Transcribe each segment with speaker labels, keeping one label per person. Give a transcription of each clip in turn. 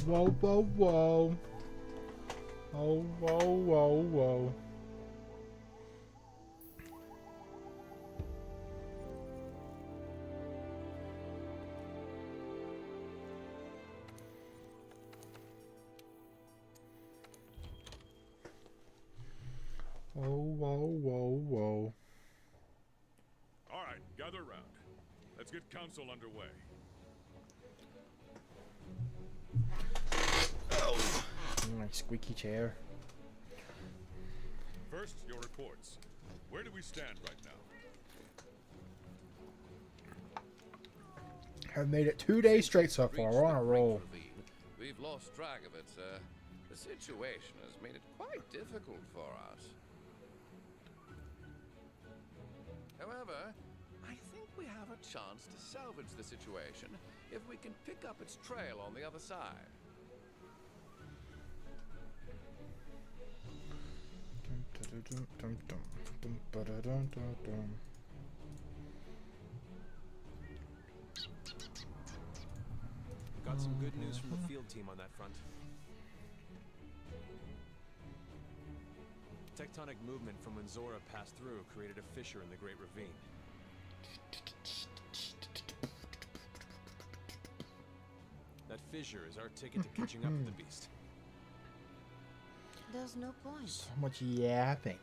Speaker 1: Whoa, whoa, whoa. Oh, whoa, whoa, whoa. Whoa, whoa, whoa, whoa.
Speaker 2: All right, gather around. Let's get council underway.
Speaker 1: Oh, my squeaky chair.
Speaker 2: First, your reports. Where do we stand right now?
Speaker 1: I've made it 2 days straight so far. We're on a roll.
Speaker 3: We've lost track of it, sir. The situation has made it quite difficult for us. However, I think we have a chance to salvage the situation if we can pick up its trail on the other side.
Speaker 4: Got some good news from the field team on that front. Tectonic movement from when Zora passed through created a fissure in the Great Ravine. That fissure is our ticket to catching up with the beast.
Speaker 5: There's no point.
Speaker 1: So much yapping.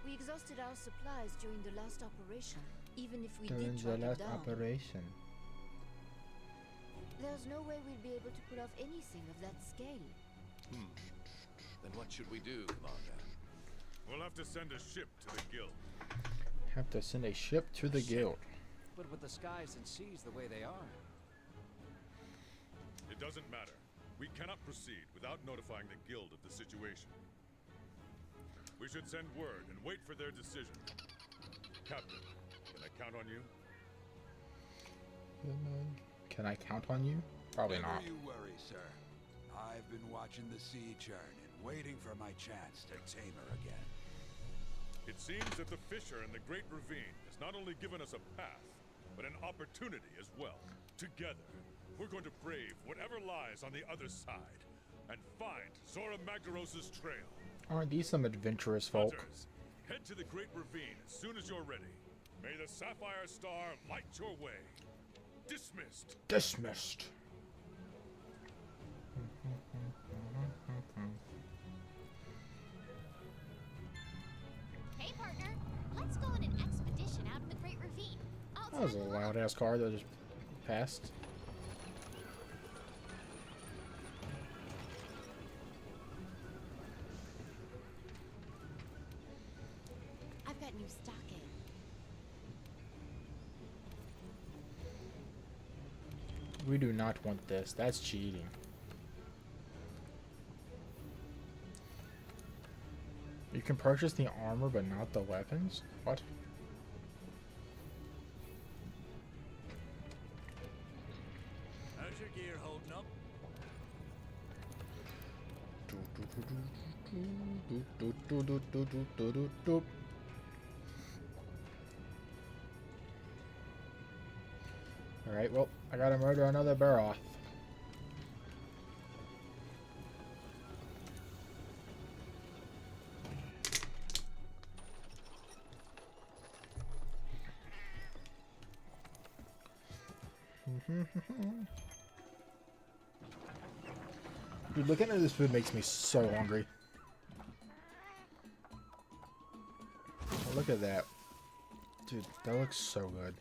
Speaker 5: We exhausted our supplies during the last operation, even if we
Speaker 1: During
Speaker 5: did track
Speaker 1: the
Speaker 5: it
Speaker 1: last
Speaker 5: down.
Speaker 1: operation.
Speaker 5: There's no way we'll be able to pull off anything of that scale.
Speaker 3: Then what should we do, Commander?
Speaker 2: We'll have to send a ship to the guild.
Speaker 1: Have to send a ship to the guild.
Speaker 6: But with the skies and seas the way they are.
Speaker 2: It doesn't matter. We cannot proceed without notifying the guild of the situation. We should send word and wait for their decision. Captain, can I count on you?
Speaker 1: Can I count on you? Probably
Speaker 7: Never
Speaker 1: not.
Speaker 7: you worry, sir. I've been watching the sea churn and waiting for my chance to tame her again.
Speaker 2: It seems that the fissure in the Great Ravine has not only given us a path, but an opportunity as well. Together, we're going to brave whatever lies on the other side and find Zora Magdaros' trail.
Speaker 1: Aren't these some adventurous folk?
Speaker 2: Hunters, head to the Great Ravine as soon as you're ready. May the Sapphire Star light your way. Dismissed.
Speaker 1: Dismissed.
Speaker 8: Hey, partner. Let's go on an expedition out in the Great Ravine.
Speaker 1: That was a loud ass car that just passed.
Speaker 5: I've got new stock in.
Speaker 1: We do not want this. That's cheating. You can purchase the armor, but not the weapons? What?
Speaker 6: How's your gear holding up?
Speaker 1: Alright, well, I gotta murder another Baroth. Dude, looking at this food makes me so hungry. Oh, look at that. Dude, that looks so good.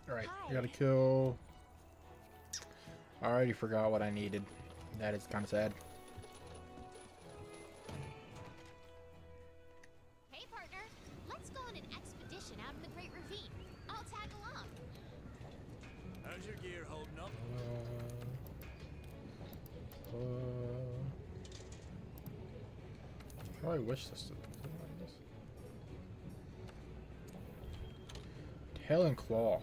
Speaker 1: Alright, I gotta kill... I already forgot what I needed. That is kind of sad.
Speaker 8: Hey, partner. Let's go on an expedition out in the Great Ravine. I'll tag along.
Speaker 6: How's How's your gear holding up?
Speaker 1: Probably wish this to Tail and Claw.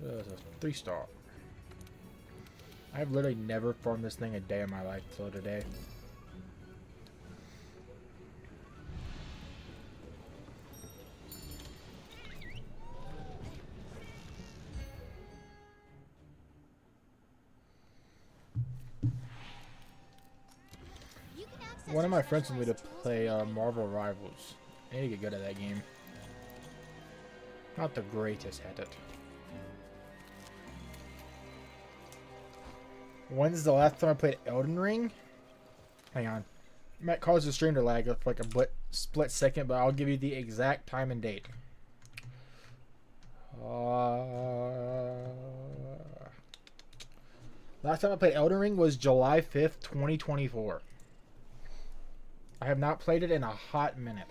Speaker 1: That's a 3-star. I've literally never farmed this thing a day in my life till today.
Speaker 8: You can access
Speaker 1: One of my
Speaker 8: your
Speaker 1: friends told me to
Speaker 8: specialized
Speaker 1: play
Speaker 8: tools via
Speaker 1: Marvel Rivals. I need to get good at that game. Not the greatest at it. When's the last time I played Elden Ring? Hang on. Might cause the stream to lag for like a split second, but I'll give you the exact time and date. Last time I played Elden Ring was July 5th, 2024. I have not played it in a hot minute.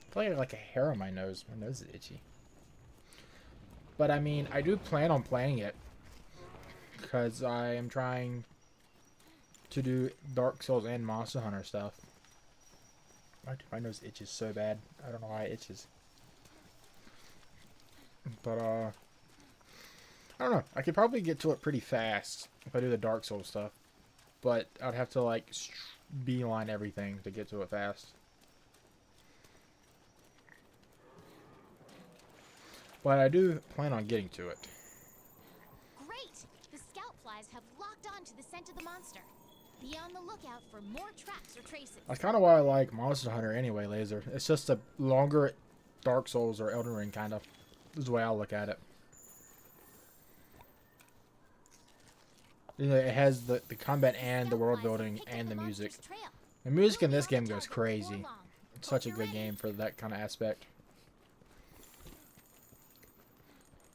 Speaker 1: I feel like I have like a hair on my nose. My nose is itchy. But I mean, I do plan on playing it. Because I am trying to do Dark Souls and Monster Hunter stuff. My nose itches so bad. I don't know why it itches. But, I don't know. I could probably get to it pretty fast if I do the Dark Souls stuff. But I'd have to, like, beeline everything to get to it fast. But I do plan on getting to it.
Speaker 8: Great! The scout flies have locked on to the scent of the monster. Be on the lookout for more tracks or traces.
Speaker 1: That's kind of why I like Monster Hunter anyway, Laser. It's just a longer Dark Souls or Elden Ring, kind of. This is the way I look at it. You know, it has the combat and the world building and the music. The music in this game goes crazy. It's such a good game for that kind of aspect.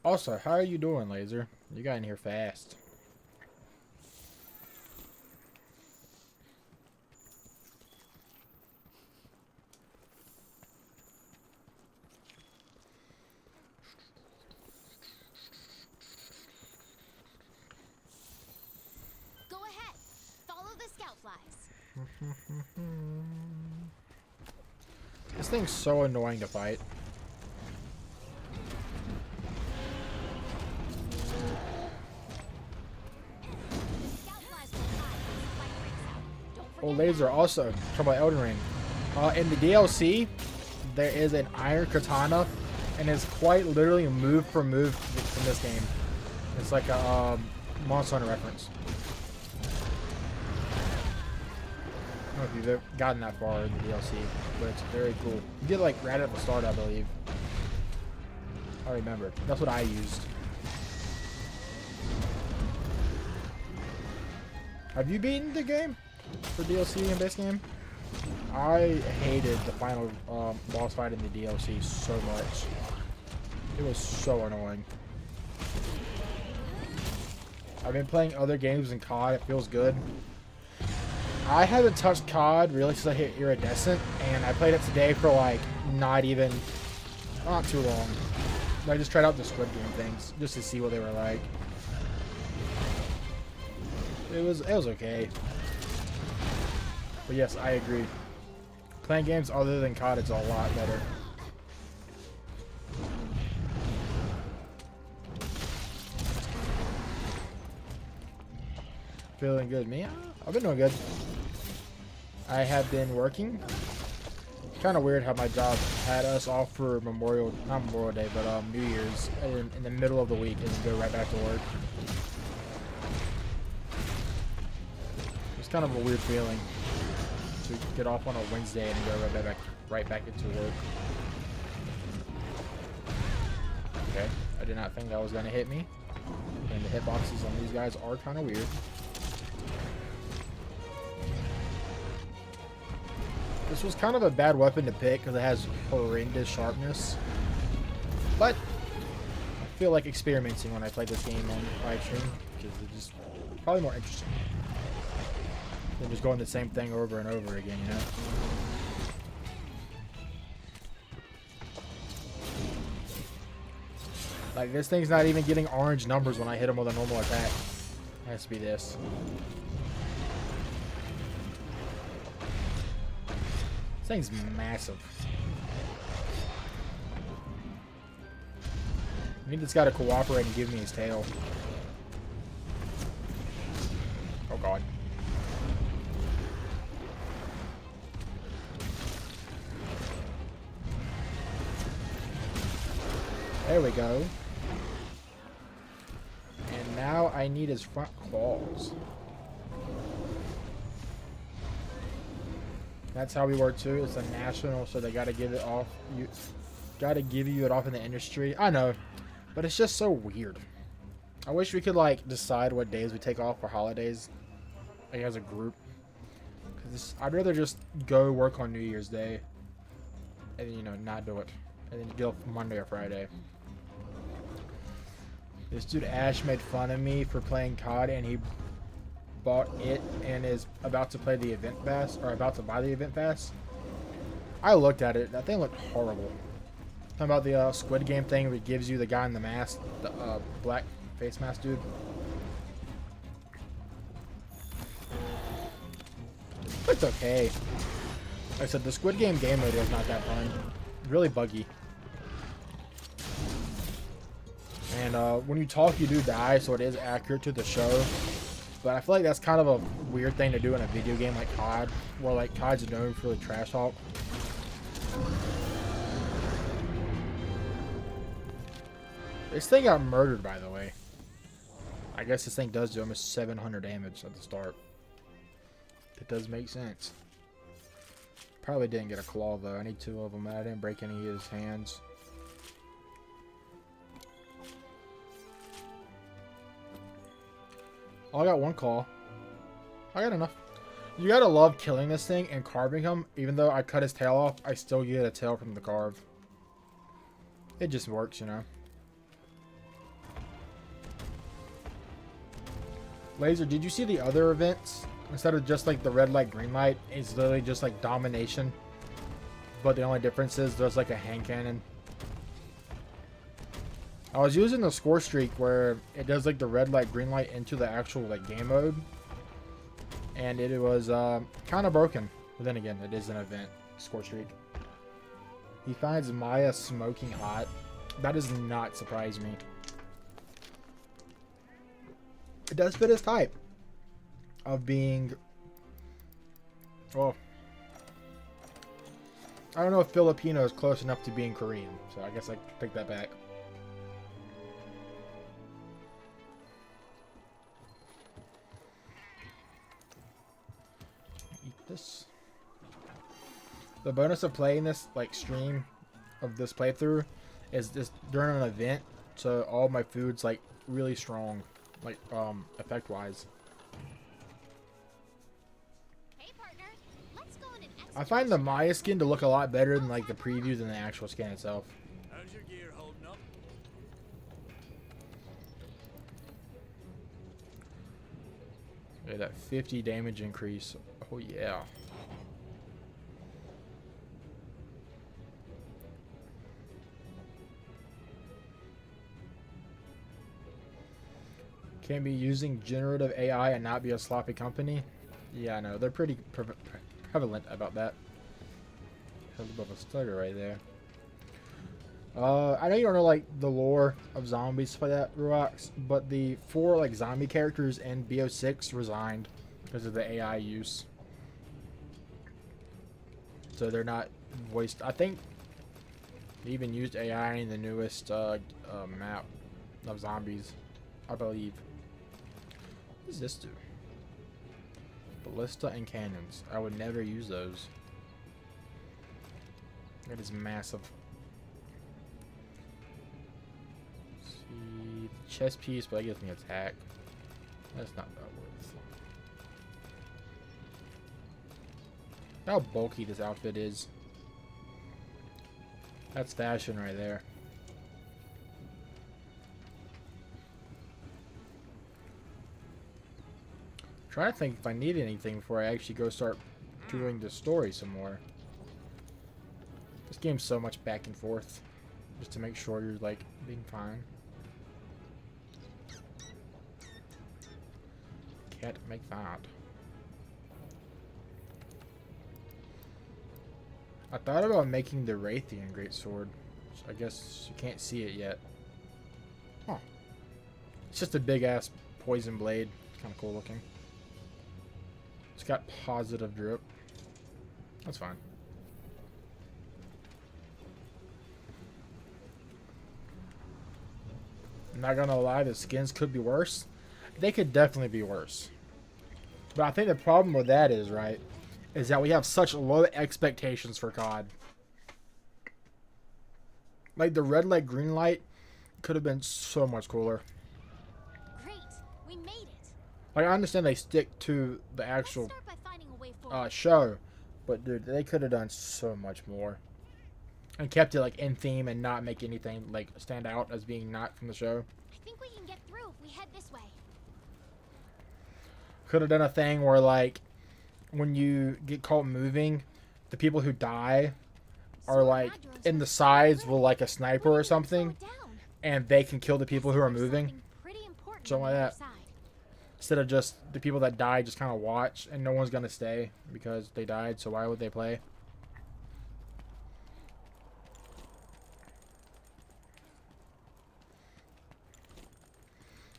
Speaker 1: Also, how are you doing, Laser? You got in here fast.
Speaker 8: Go ahead. Follow the scout flies.
Speaker 1: This thing's so annoying to fight.
Speaker 8: Scout flies will hide when the fight breaks out. Don't forget
Speaker 1: Oh, Laser, also, talking about Elden Ring. In the DLC, there is an iron katana, and it's quite literally move for move from this game. It's like a Monster Hunter reference. I don't know if you've ever gotten that far in the DLC, but it's very cool. You get like right at the start, I believe. I remember. That's what I used. Have you beaten the game? For DLC and base game? I hated the final boss fight in the DLC so much. It was so annoying. I've been playing other games in COD. It feels good. I haven't touched COD really since I hit Iridescent, and I played it today for like not too long. I just tried out the Squid Game things just to see what they were like. It was okay. But yes, I agree. Playing games other than COD is a lot better. Feeling good, me? I've been doing good. I have been working. Kind of weird how my job had us off for not Memorial Day, but New Year's in the middle of the week and then go right back to work. It's kind of a weird feeling to get off on a Wednesday and go right back into work. Okay, I did not think that was going to hit me. And the hitboxes on these guys are kind of weird. This was kind of a bad weapon to pick because it has horrendous sharpness. But I feel like experimenting when I play this game on live stream because it's just probably more interesting. They're just going the same thing over and over again, you know? Like, this thing's not even getting orange numbers when I hit him with a normal attack. It has to be this. This thing's massive. I need this guy to cooperate and give me his tail. Oh god. There we go. And now I need his front claws. That's how we work too. It's a national, so they gotta give it off. You gotta give you it off in the industry. I know, but it's just so weird. I wish we could like decide what days we take off for holidays, like as a group. Cause I'd rather just go work on New Year's Day, and then, you know, not do it, and then get off Monday or Friday. This dude Ash made fun of me for playing COD, and he bought it and is about to play the event pass, or about to buy the event pass. I looked at it. That thing looked horrible. Talking about the Squid Game thing where it gives you the guy in the mask, the black face mask dude. It's okay. Like I said, the Squid Game game mode was not that fun. Really buggy. And when you talk, you do die, so it is accurate to the show. But I feel like that's kind of a weird thing to do in a video game like COD, where like COD's known for the trash talk. This thing got murdered, by the way. I guess this thing does do almost 700 damage at the start. It does make sense. Probably didn't get a claw though. I need 2 of them. I didn't break any of his hands. Oh, I got 1 claw. I got enough. You gotta love killing this thing and carving him. Even though I cut his tail off, I still get a tail from the carve. It just works, you know. Laser, did you see the other events? Instead of just like the red light, green light, it's literally just like domination. But the only difference is there's like a hand cannon. I was using the score streak where it does like the red light, green light into the actual like game mode. And it was kind of broken. But then again, it is an event score streak. He finds Maya smoking hot. That does not surprise me. It does fit his type of being, well, I don't know if Filipino is close enough to being Korean, so I guess I take that back. Eat this. The bonus of playing this like stream of this playthrough is just during an event, so all my food's like really strong, like effect wise.
Speaker 8: Hey partner, let's go on an
Speaker 1: I find the Maya skin to look a lot better than like the preview than the actual skin itself.
Speaker 6: How's your gear holding up?
Speaker 1: Yeah, that 50 damage increase. Oh yeah. Can't be using generative AI and not be a sloppy company. Yeah, I know. They're pretty prevalent about that. Has a bit of a stutter right there. I know you don't know like the lore of zombies stuff like that, Ruox, but the 4 like zombie characters in BO6 resigned because of the AI use. So they're not voiced. I think they even used AI in the newest map of zombies, I believe. What does this do? Ballista and cannons. I would never use those. It is massive. Let's see, the chest piece, but that gives me attack. That's not that worth. How bulky this outfit is. That's fashion right there. Trying to think if I need anything before I actually go start doing the story some more. This game's so much back and forth, just to make sure you're like being fine. Can't make that. I thought about making the Raytheon Greatsword. I guess you can't see it yet. Huh. It's just a big ass poison blade. Kind of cool looking. It's got positive drip. That's fine. I'm not gonna lie, the skins could be worse. They could definitely be worse. But I think the problem with that is, right, is that we have such low expectations for COD. Like, the red light, green light could have been so much cooler.
Speaker 8: Great, we made it.
Speaker 1: Like, I understand they stick to the
Speaker 8: Let's
Speaker 1: actual
Speaker 8: start by finding a way forward.
Speaker 1: show, but dude, they could have done so much more. And kept it, like, in theme and not make anything, like, stand out as being not from the show.
Speaker 8: I think we can get through if we head this way.
Speaker 1: Could have done a thing where, like, when you get caught moving, the people who die are, like, in the sides with, like, a sniper or something, and they can kill the people who are moving. Something like that. Instead of just the people that die just kind of watch, and no one's going to stay because they died, so why would they play?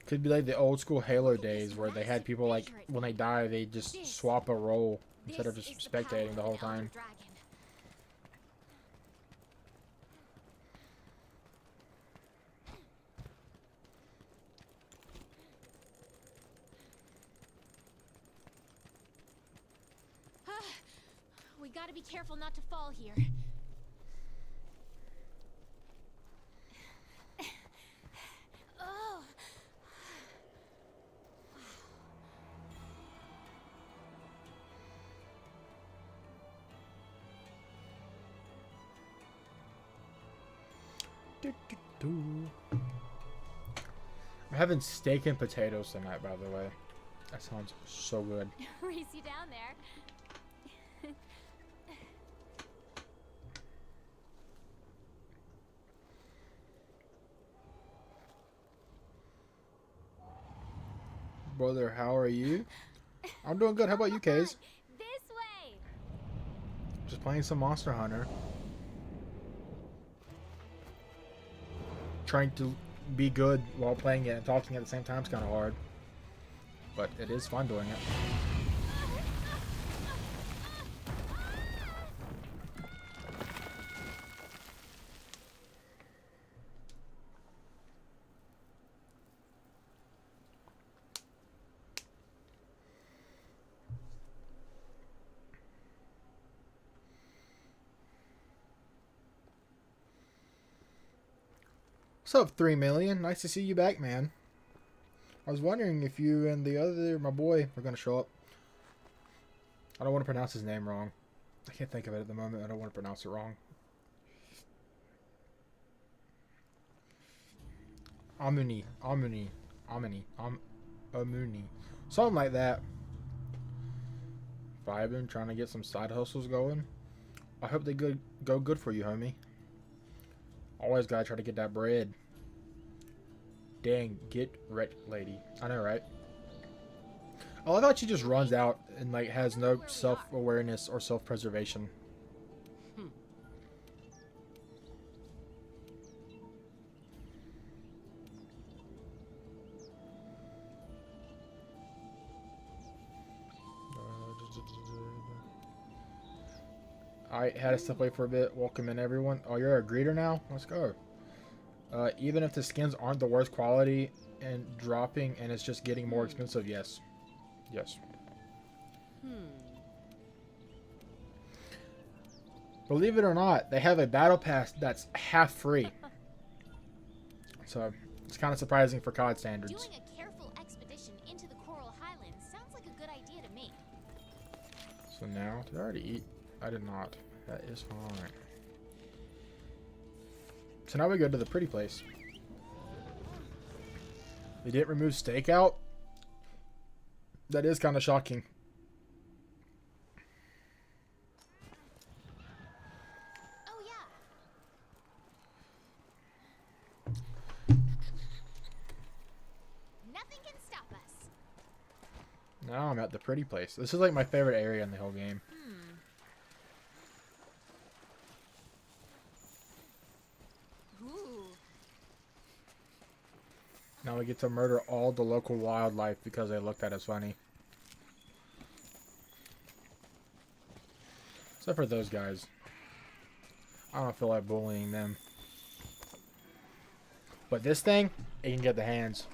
Speaker 1: Could be like the old school Halo days where they had people, like, when they die, they just swap a role instead of just spectating the whole time.
Speaker 8: We gotta be careful not to fall here. Oh.
Speaker 1: I'm having steak and potatoes tonight, by the way. That sounds so good.
Speaker 8: Race you down there.
Speaker 1: Brother, how are you? I'm doing good. How about you, Kaze?
Speaker 8: This way.
Speaker 1: Just playing some Monster Hunter. Trying to be good while playing it and talking at the same time is kind of hard. But it is fun doing it. What's up, 3 million? Nice to see you back, man. I was wondering if you and the other, my boy, were going to show up. I don't want to pronounce his name wrong. I can't think of it at the moment. I don't want to pronounce it wrong. Amuni. Something like that. Vibing, trying to get some side hustles going. I hope they go good for you, homie. Always gotta try to get that bread. Dang, get wrecked, lady. I know, right? I love how she just runs out and, like, has no self-awareness or self-preservation. Alright, had to step away for a bit. Welcome in, everyone. Oh, you're a greeter now? Let's go. Even if the skins aren't the worst quality and dropping and it's just getting more expensive, yes. Yes. Believe it or not, they have a battle pass that's half free. So, it's kind of surprising for COD standards.
Speaker 8: Doing a careful expedition into the Coral Highlands sounds like a good idea to me.
Speaker 1: So now, did I already eat? I did not. That is fine. So now we go to the pretty place. They didn't remove stakeout? That is kind of shocking.
Speaker 8: Oh yeah. Nothing can stop us.
Speaker 1: Now I'm at the pretty place. This is like my favorite area in the whole game.
Speaker 8: Ooh.
Speaker 1: Now we get to murder all the local wildlife because they looked at us funny. Except for those guys. I don't feel like bullying them. But this thing, it can get the hands.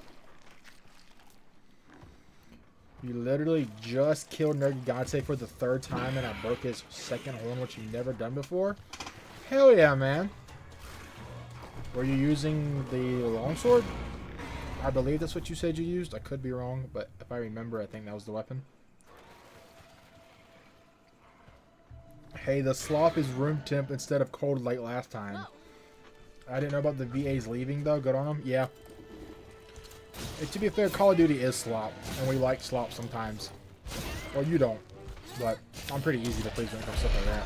Speaker 1: You literally just killed Nergigante for the 3rd time and I broke his 2nd horn, which you've never done before. Hell yeah, man. Were you using the longsword? I believe that's what you said you used. I could be wrong, but if I remember, I think that was the weapon. Hey, the slop is room temp instead of cold like last time.
Speaker 8: Whoa.
Speaker 1: I didn't know about the VAs leaving, though. Good on them. Yeah. To be fair, Call of Duty is slop, and we like slop sometimes. Well, you don't, but I'm pretty easy to please when it comes to stuff like that.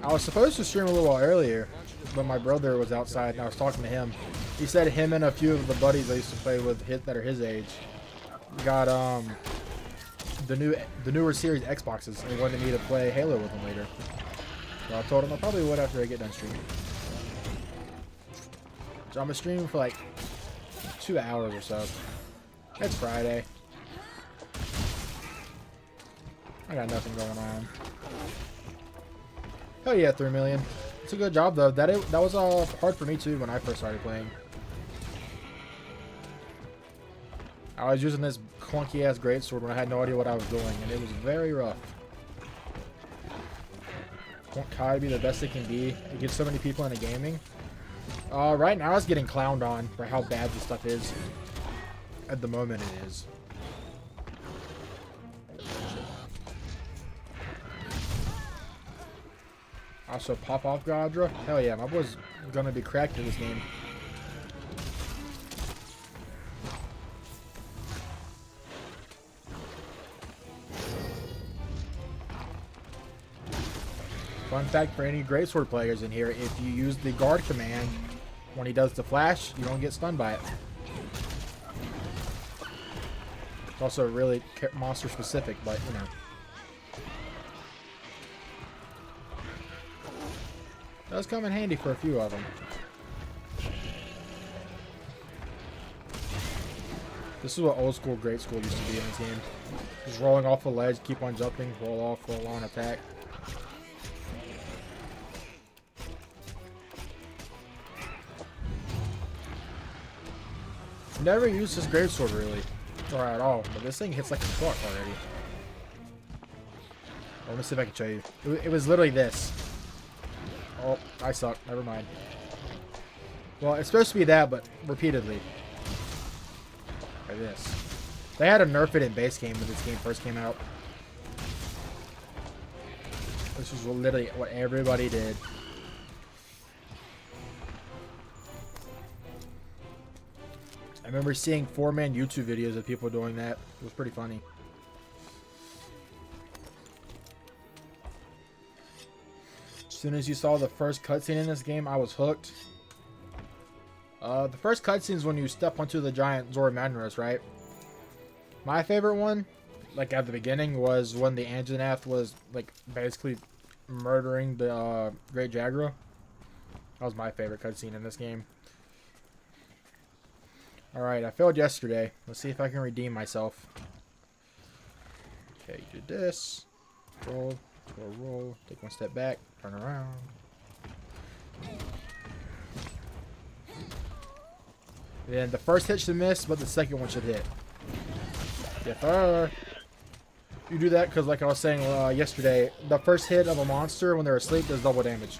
Speaker 1: I was supposed to stream a little while earlier, but my brother was outside, and I was talking to him. He said him and a few of the buddies I used to play with that are his age got the newer series Xboxes, and they wanted me to play Halo with them later. So I told him I probably would after I get done streaming. So I'm gonna stream for like 2 hours or so. It's Friday. I got nothing going on. Hell yeah, 3 million. It's a good job though. That was hard for me too when I first started playing. I was using this clunky ass greatsword when I had no idea what I was doing, and it was very rough. Want Kai to be the best it can be. It gets so many people into gaming. Right now it's getting clowned on for how bad this stuff is. At the moment it is. Also pop off Gadra. Hell yeah, my boy's gonna be cracked in this game. Fun fact for any greatsword players in here, if you use the guard command when he does the flash, you don't get stunned by it. It's also really monster specific, but you know. Does come in handy for a few of them. This is what old school great school used to be in this game. Just rolling off a ledge, keep on jumping, roll off, roll on, attack. Never used this greatsword really, or at all, but this thing hits like a truck already. Let me see if I can show you. It was literally this. Oh, I suck. Never mind. Well, it's supposed to be that, but repeatedly. Like this. They had to nerf it in base game when this game first came out. This was literally what everybody did. I remember seeing 4-man YouTube videos of people doing that. It was pretty funny. As soon as you saw the first cutscene in this game, I was hooked. The first cutscene is when you step onto the giant Zora Magdaros, right? My favorite one, like at the beginning, was when the Anjanath was like basically murdering the Great Jagra. That was my favorite cutscene in this game. Alright, I failed yesterday. Let's see if I can redeem myself. Okay, you did this. Roll, roll, roll. Take one step back. Turn around. Then the first hit should miss, but the second one should hit. Yes, sir. You do that because, like I was saying yesterday, the first hit of a monster when they're asleep does double damage.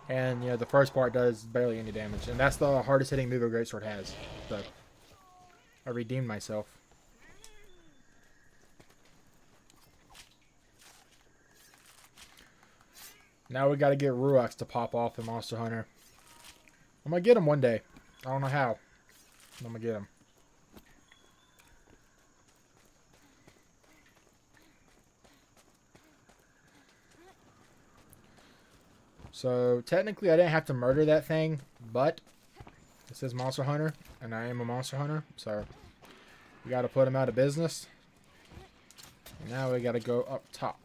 Speaker 1: And, you know, the first part does barely any damage. And that's the hardest hitting move a greatsword has. So, I redeemed myself. Now we gotta get Ruax to pop off in Monster Hunter. I'm gonna get him one day. I don't know how. I'm gonna get him. So technically I didn't have to murder that thing, but it says Monster Hunter, and I am a Monster Hunter, so we gotta put him out of business. And now we gotta go up top.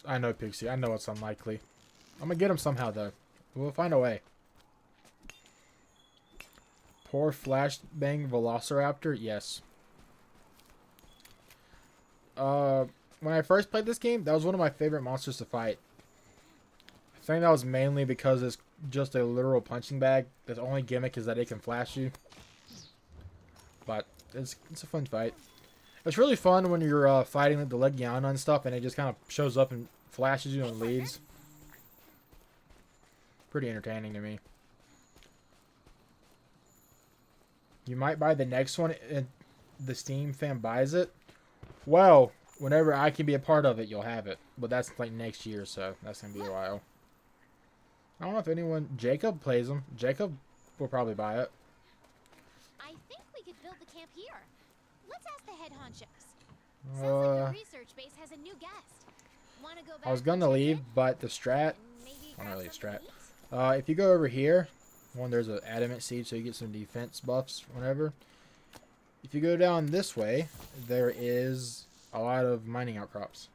Speaker 1: I know, Pixie. I know it's unlikely. I'm gonna get him somehow, though. We'll find a way. Poor flashbang Velociraptor? Yes. When I first played this game, that was one of my favorite monsters to fight. I think that was mainly because it's just a literal punching bag. The only gimmick is that it can flash you. But it's a fun fight. It's really fun when you're fighting the Legiana and stuff, and it just kind of shows up and flashes you and leaves. Pretty entertaining to me. You might buy the next one if the Steam fan buys it. Well, whenever I can be a part of it, you'll have it. But that's like next year, so that's going to be a while. I don't know if anyone... Jacob plays them. Jacob will probably buy it.
Speaker 8: I think we could build the camp here. Let's ask the head honchos. Sounds like the research base has a new guest. Wanna go back
Speaker 1: I was gonna leave, but the strat... I don't really strat. If you go over here, there's an adamant seed, so you get some defense buffs whenever. If you go down this way, there is a lot of mining outcrops.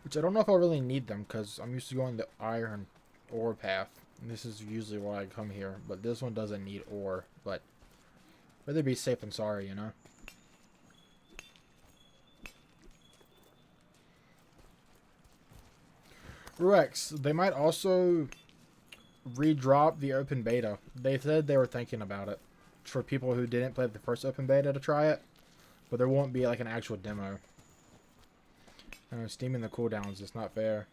Speaker 1: Which I don't know if I'll really need them, because I'm used to going the iron ore path. And this is usually why I come here. But this one doesn't need ore, but... rather be safe than sorry, you know? Ruex, they might also redrop the open beta. They said they were thinking about it for people who didn't play the first open beta to try it, but there won't be like an actual demo. Steaming the cooldowns is not fair.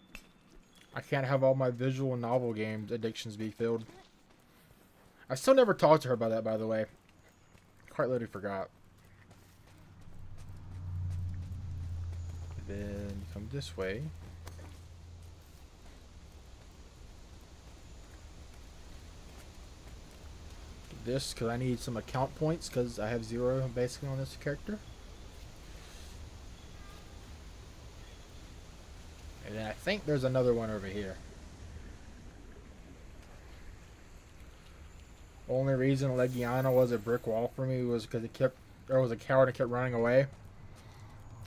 Speaker 1: I can't have all my visual novel games addictions be filled. I still never talked to her about that, by the way. Quite literally forgot. Then you come this way. This because I need some account points because I have 0 basically on this character. And then I think there's another one over here. Only reason Legiana was a brick wall for me was because there was a coward that kept running away.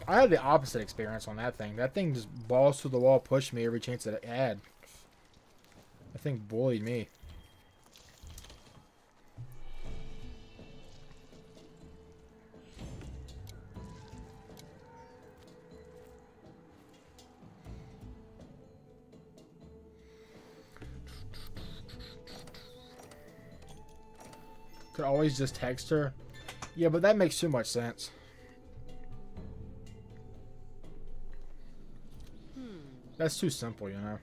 Speaker 1: I had the opposite experience on that thing. That thing just balls through the wall, pushed me every chance that it had. That thing bullied me. Could always just text her. Yeah, but that makes too much sense. That's too simple, you know.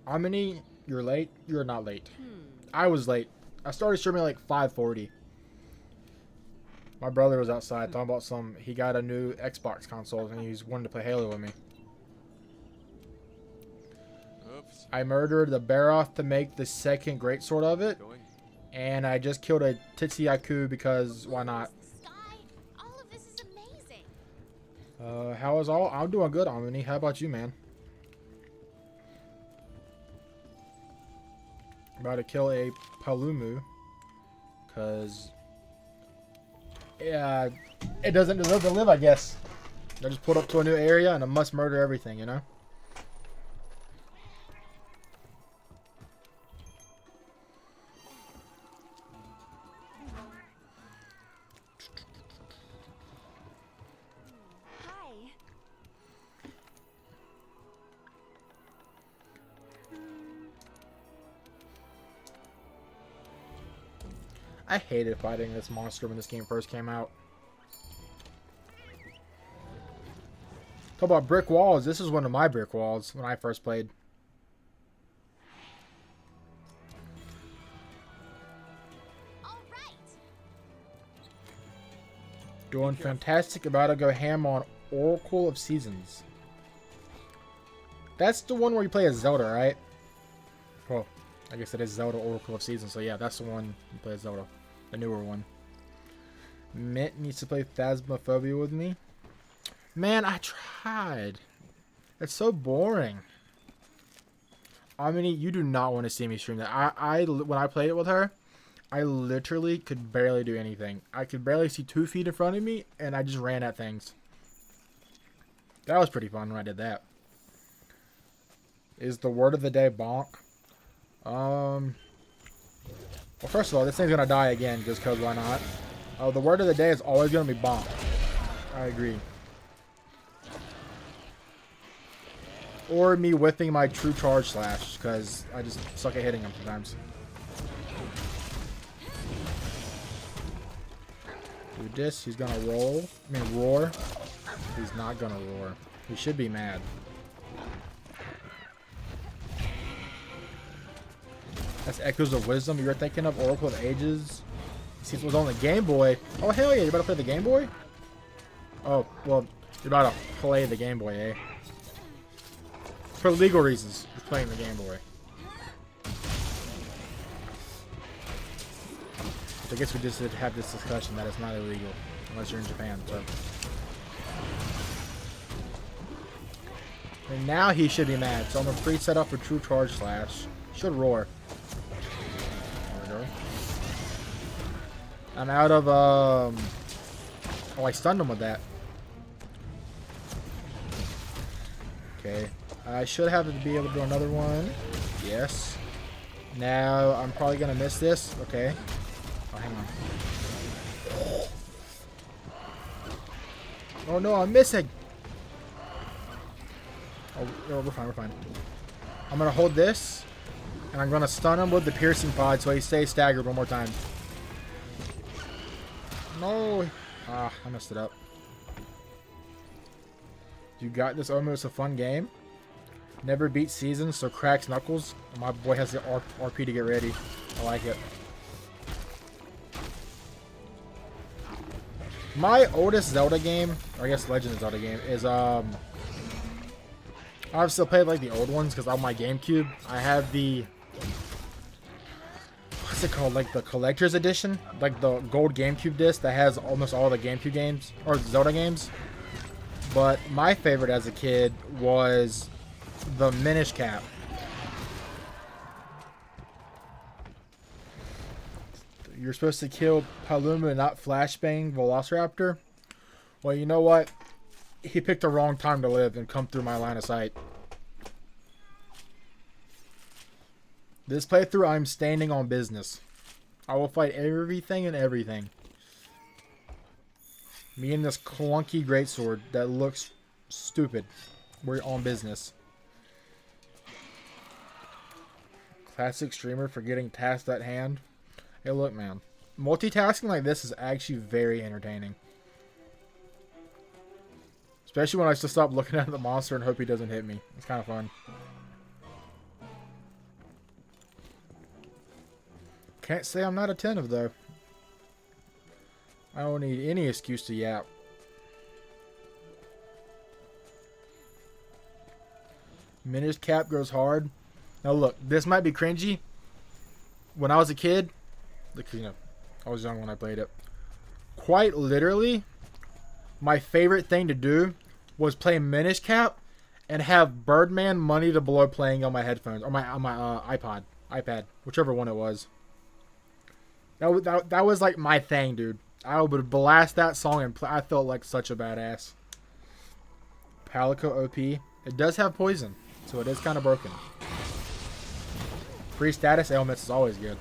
Speaker 1: Omni, you're late. You're not late. I was late. I started streaming like 5:40. My brother was outside talking about he got a new Xbox console and he's wanting to play Halo with me.
Speaker 4: Oops.
Speaker 1: I murdered the Baroth to make the second greatsword of it. And I just killed a Titsyaku because why not?
Speaker 8: Sky, all of this is amazing.
Speaker 1: How is all? I'm doing good, Omni. How about you, man? About to kill a Palumu. Because... yeah, it doesn't deserve to live, I guess. I just pulled up to a new area and I must murder everything, you know? I hated fighting this monster when this game first came out. Talk about brick walls. This is one of my brick walls when I first played. Doing fantastic. About to go ham on Oracle of Seasons. That's the one where you play as Zelda, right? Well, I guess it is Zelda Oracle of Seasons. So yeah, that's the one you play as Zelda. The newer one. Mint needs to play Phasmophobia with me. Man, I tried. It's so boring. I mean, you do not want to see me stream that. When I played it with her, I literally could barely do anything. I could barely see 2 feet in front of me, and I just ran at things. That was pretty fun when I did that. Is the word of the day bonk? Well, first of all, this thing's gonna die again, just cause why not? The word of the day is always gonna be bonk. I agree. Or me whipping my true charge slash, because I just suck at hitting them sometimes. Do this, he's gonna roll. I mean, roar. He's not gonna roar. He should be mad. That's Echoes of Wisdom. You're thinking of Oracle of Ages. Since it was on the Game Boy. Oh, hell yeah, you're about to play the Game Boy? Oh, well, you're about to play the Game Boy, eh? For legal reasons, you're playing the Game Boy. I guess we just did have this discussion that it's not illegal unless you're in Japan. So. And now he should be mad. So I'm gonna pre-set up for True Charge Slash. Should roar. There we go. I'm out of oh, I stunned him with that. Okay. I should have to be able to do another one. Yes. Now I'm probably gonna miss this. Okay. Oh, hang on. Oh no, I'm missing. Oh, we're fine, we're fine. I'm gonna hold this, and I'm gonna stun him with the piercing pod so he stays staggered one more time. No. Ah, I messed it up. You got this, Omo. It's a fun game. Never beat seasons, so cracks knuckles. My boy has the RP to get ready. I like it. My oldest Zelda game, or I guess Legend of Zelda game, is I've still played like the old ones because on my GameCube I have the, what's it called, like the collector's edition, like the gold GameCube disc that has almost all the GameCube games or Zelda games. But my favorite as a kid was the Minish Cap. You're supposed to kill Paluma and not Flashbang Velociraptor. Well, you know what? He picked the wrong time to live and come through my line of sight. This playthrough, I'm standing on business. I will fight everything and everything. Me and this clunky greatsword that looks stupid. We're on business. Classic streamer for getting tasked at hand. Hey, look, man. Multitasking like this is actually very entertaining. Especially when I just stop looking at the monster and hope he doesn't hit me. It's kind of fun. Can't say I'm not attentive, though. I don't need any excuse to yap. Minish Cap goes hard. Now look, this might be cringy. When I was a kid, you know, I was young when I played it. Quite literally, my favorite thing to do was play Minish Cap and have Birdman Money to Blow playing on my headphones or on my iPad, whichever one it was. That was like my thing, dude. I would blast that song and play. I felt like such a badass. Palico OP. It does have poison, so it is kind of broken. Free status ailments is always good.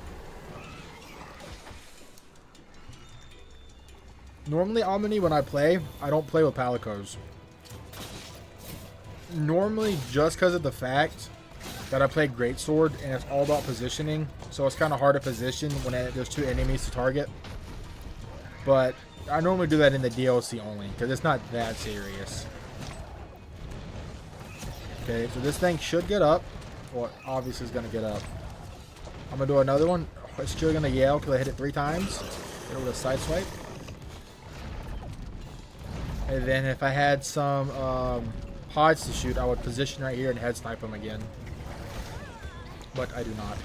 Speaker 1: Normally, Omni, when I play, I don't play with Palicos. Normally, just because of the fact that I play Greatsword and it's all about positioning, so it's kind of hard to position when there's two enemies to target. But I normally do that in the DLC only, because it's not that serious. Okay, so this thing should get up. Well, obviously it's going to get up. I'm going to do another one. It's still going to yell because I hit it 3 times. Hit it with a side swipe. And then if I had some pods to shoot, I would position right here and head snipe them again. But I do not.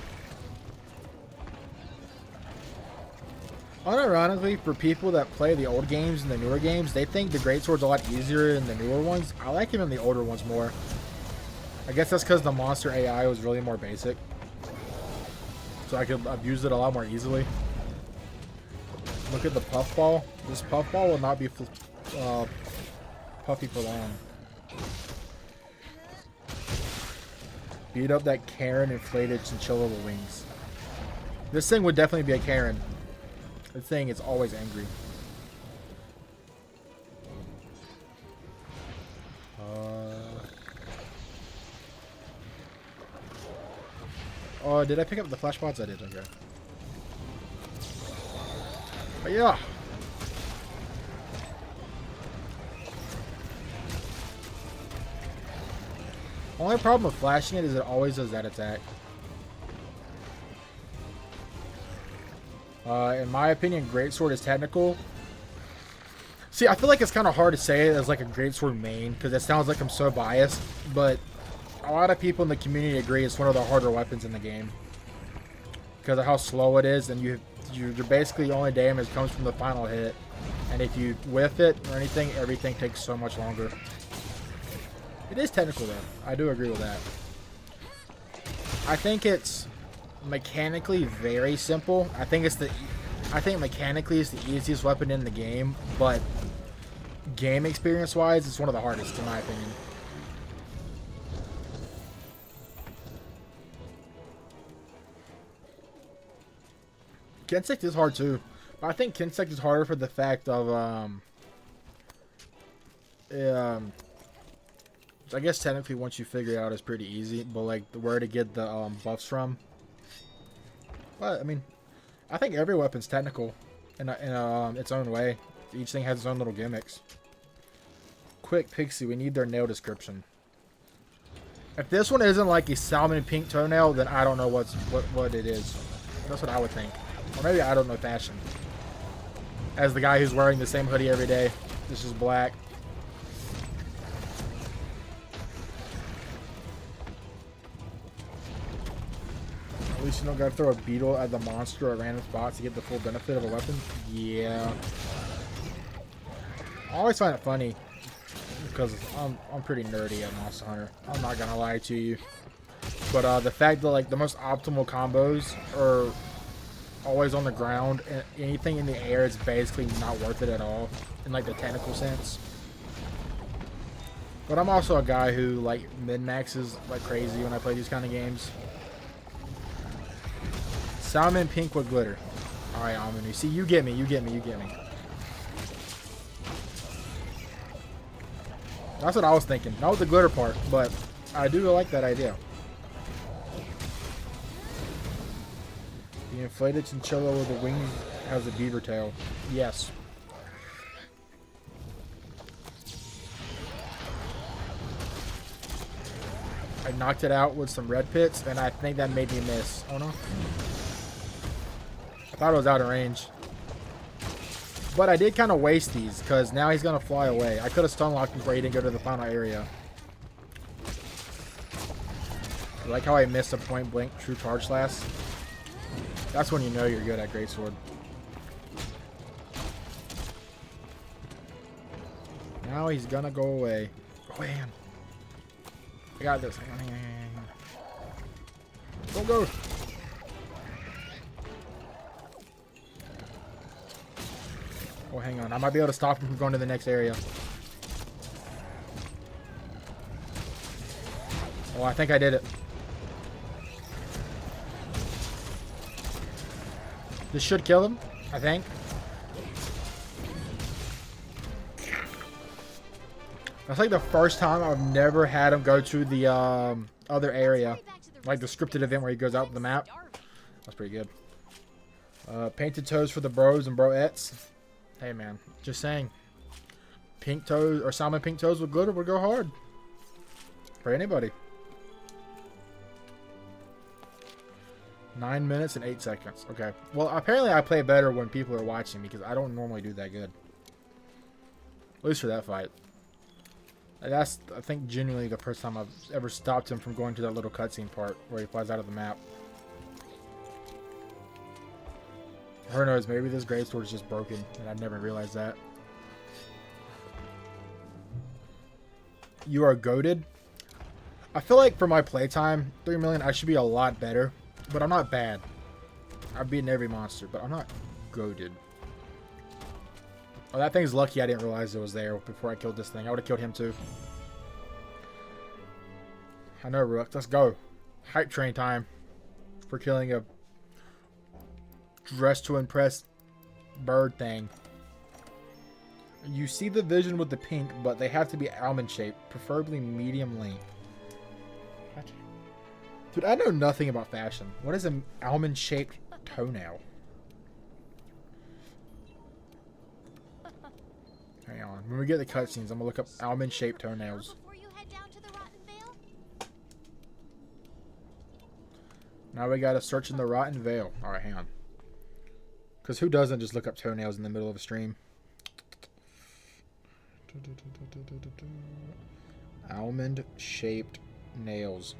Speaker 1: Unironically, for people that play the old games and the newer games, they think the greatsword's a lot easier than the newer ones. I like even the older ones more. I guess that's because the monster AI was really more basic. So I could abuse it a lot more easily. Look at the puffball. This puffball will not be puffy for long. Beat up that Karen inflated chinchilla with wings. This thing would definitely be a Karen. The thing is always angry. Oh, did I pick up the flash pods? I did, okay. But yeah. Only problem with flashing it is it always does that attack. In my opinion, greatsword is technical. See, I feel like it's kind of hard to say it as like a greatsword main because it sounds like I'm so biased, but a lot of people in the community agree it's one of the harder weapons in the game because of how slow it is, and you're basically only damage comes from the final hit, and if you whiff it or anything, everything takes so much longer. It is technical though. I do agree with that. I think it's mechanically very simple. I think mechanically it's the easiest weapon in the game, but game experience wise it's one of the hardest in my opinion. Kensect is hard too, but I think Kensect is harder for the fact of I guess technically once you figure it out it's pretty easy, but like where to get the buffs from. But I mean, I think every weapon's technical in its own way. Each thing has its own little gimmicks. Quick, Pixie, we need their nail description. If this one isn't like a salmon pink toenail, then I don't know what it is. That's what I would think. Or maybe I don't know fashion. As the guy who's wearing the same hoodie every day. This is black. At least you don't gotta throw a beetle at the monster at random spots to get the full benefit of a weapon. Yeah. I always find it funny because I'm pretty nerdy at Monster Hunter. I'm not gonna lie to you. But the fact that like the most optimal combos are always on the ground, and anything in the air is basically not worth it at all in like the technical sense. But I'm also a guy who like min-maxes like crazy when I play these kind of games. Salmon pink with glitter. Alright, Aminu. See, you get me, you get me, you get me. That's what I was thinking. Not with the glitter part, but I do like that idea. The inflated chinchilla with the wings has a beaver tail. Yes. I knocked it out with some red pits, and I think that made me miss. Oh no. I thought it was out of range. But I did kind of waste these, because now he's going to fly away. I could have stun locked him before he didn't go to the final area. I like how I missed a point blank true charge slash. That's when you know you're good at greatsword. Now he's going to go away. Go in. I got this. Hang on, hang on, hang on. Don't go. Oh, hang on. I might be able to stop him from going to the next area. Oh, I think I did it. This should kill him, I think. That's like the first time I've never had him go to the other area. Like the scripted event where he goes out the map. That's pretty good. Painted toes for the bros and broettes. Hey man, just saying. Pink toes or salmon pink toes with glitter would go hard. For anybody. 9 minutes and 8 seconds. Okay. Well, apparently I play better when people are watching because I don't normally do that good. At least for that fight. And that's, I think, genuinely the first time I've ever stopped him from going to that little cutscene part where he flies out of the map. Who knows, maybe this greatsword is just broken, and I'd never realized that. You are goated. I feel like for my playtime, 3 million, I should be a lot better, but I'm not bad. I've beaten every monster, but I'm not goated. Oh, that thing's lucky I didn't realize it was there before I killed this thing. I would have killed him too. I know, Rook. Let's go. Hype train time for killing a dress to impress bird thing. You see the vision with the pink, but they have to be almond shaped, preferably medium length. What? Dude, I know nothing about fashion. What is an almond shaped toenail? Hang on. When we get the cutscenes, I'm gonna look up almond shaped toenails.
Speaker 8: Before you head down to the Rotten Vale?
Speaker 1: Now we gotta search in the Rotten Vale. Alright, hang on. Because who doesn't just look up toenails in the middle of a stream? Almond shaped nails.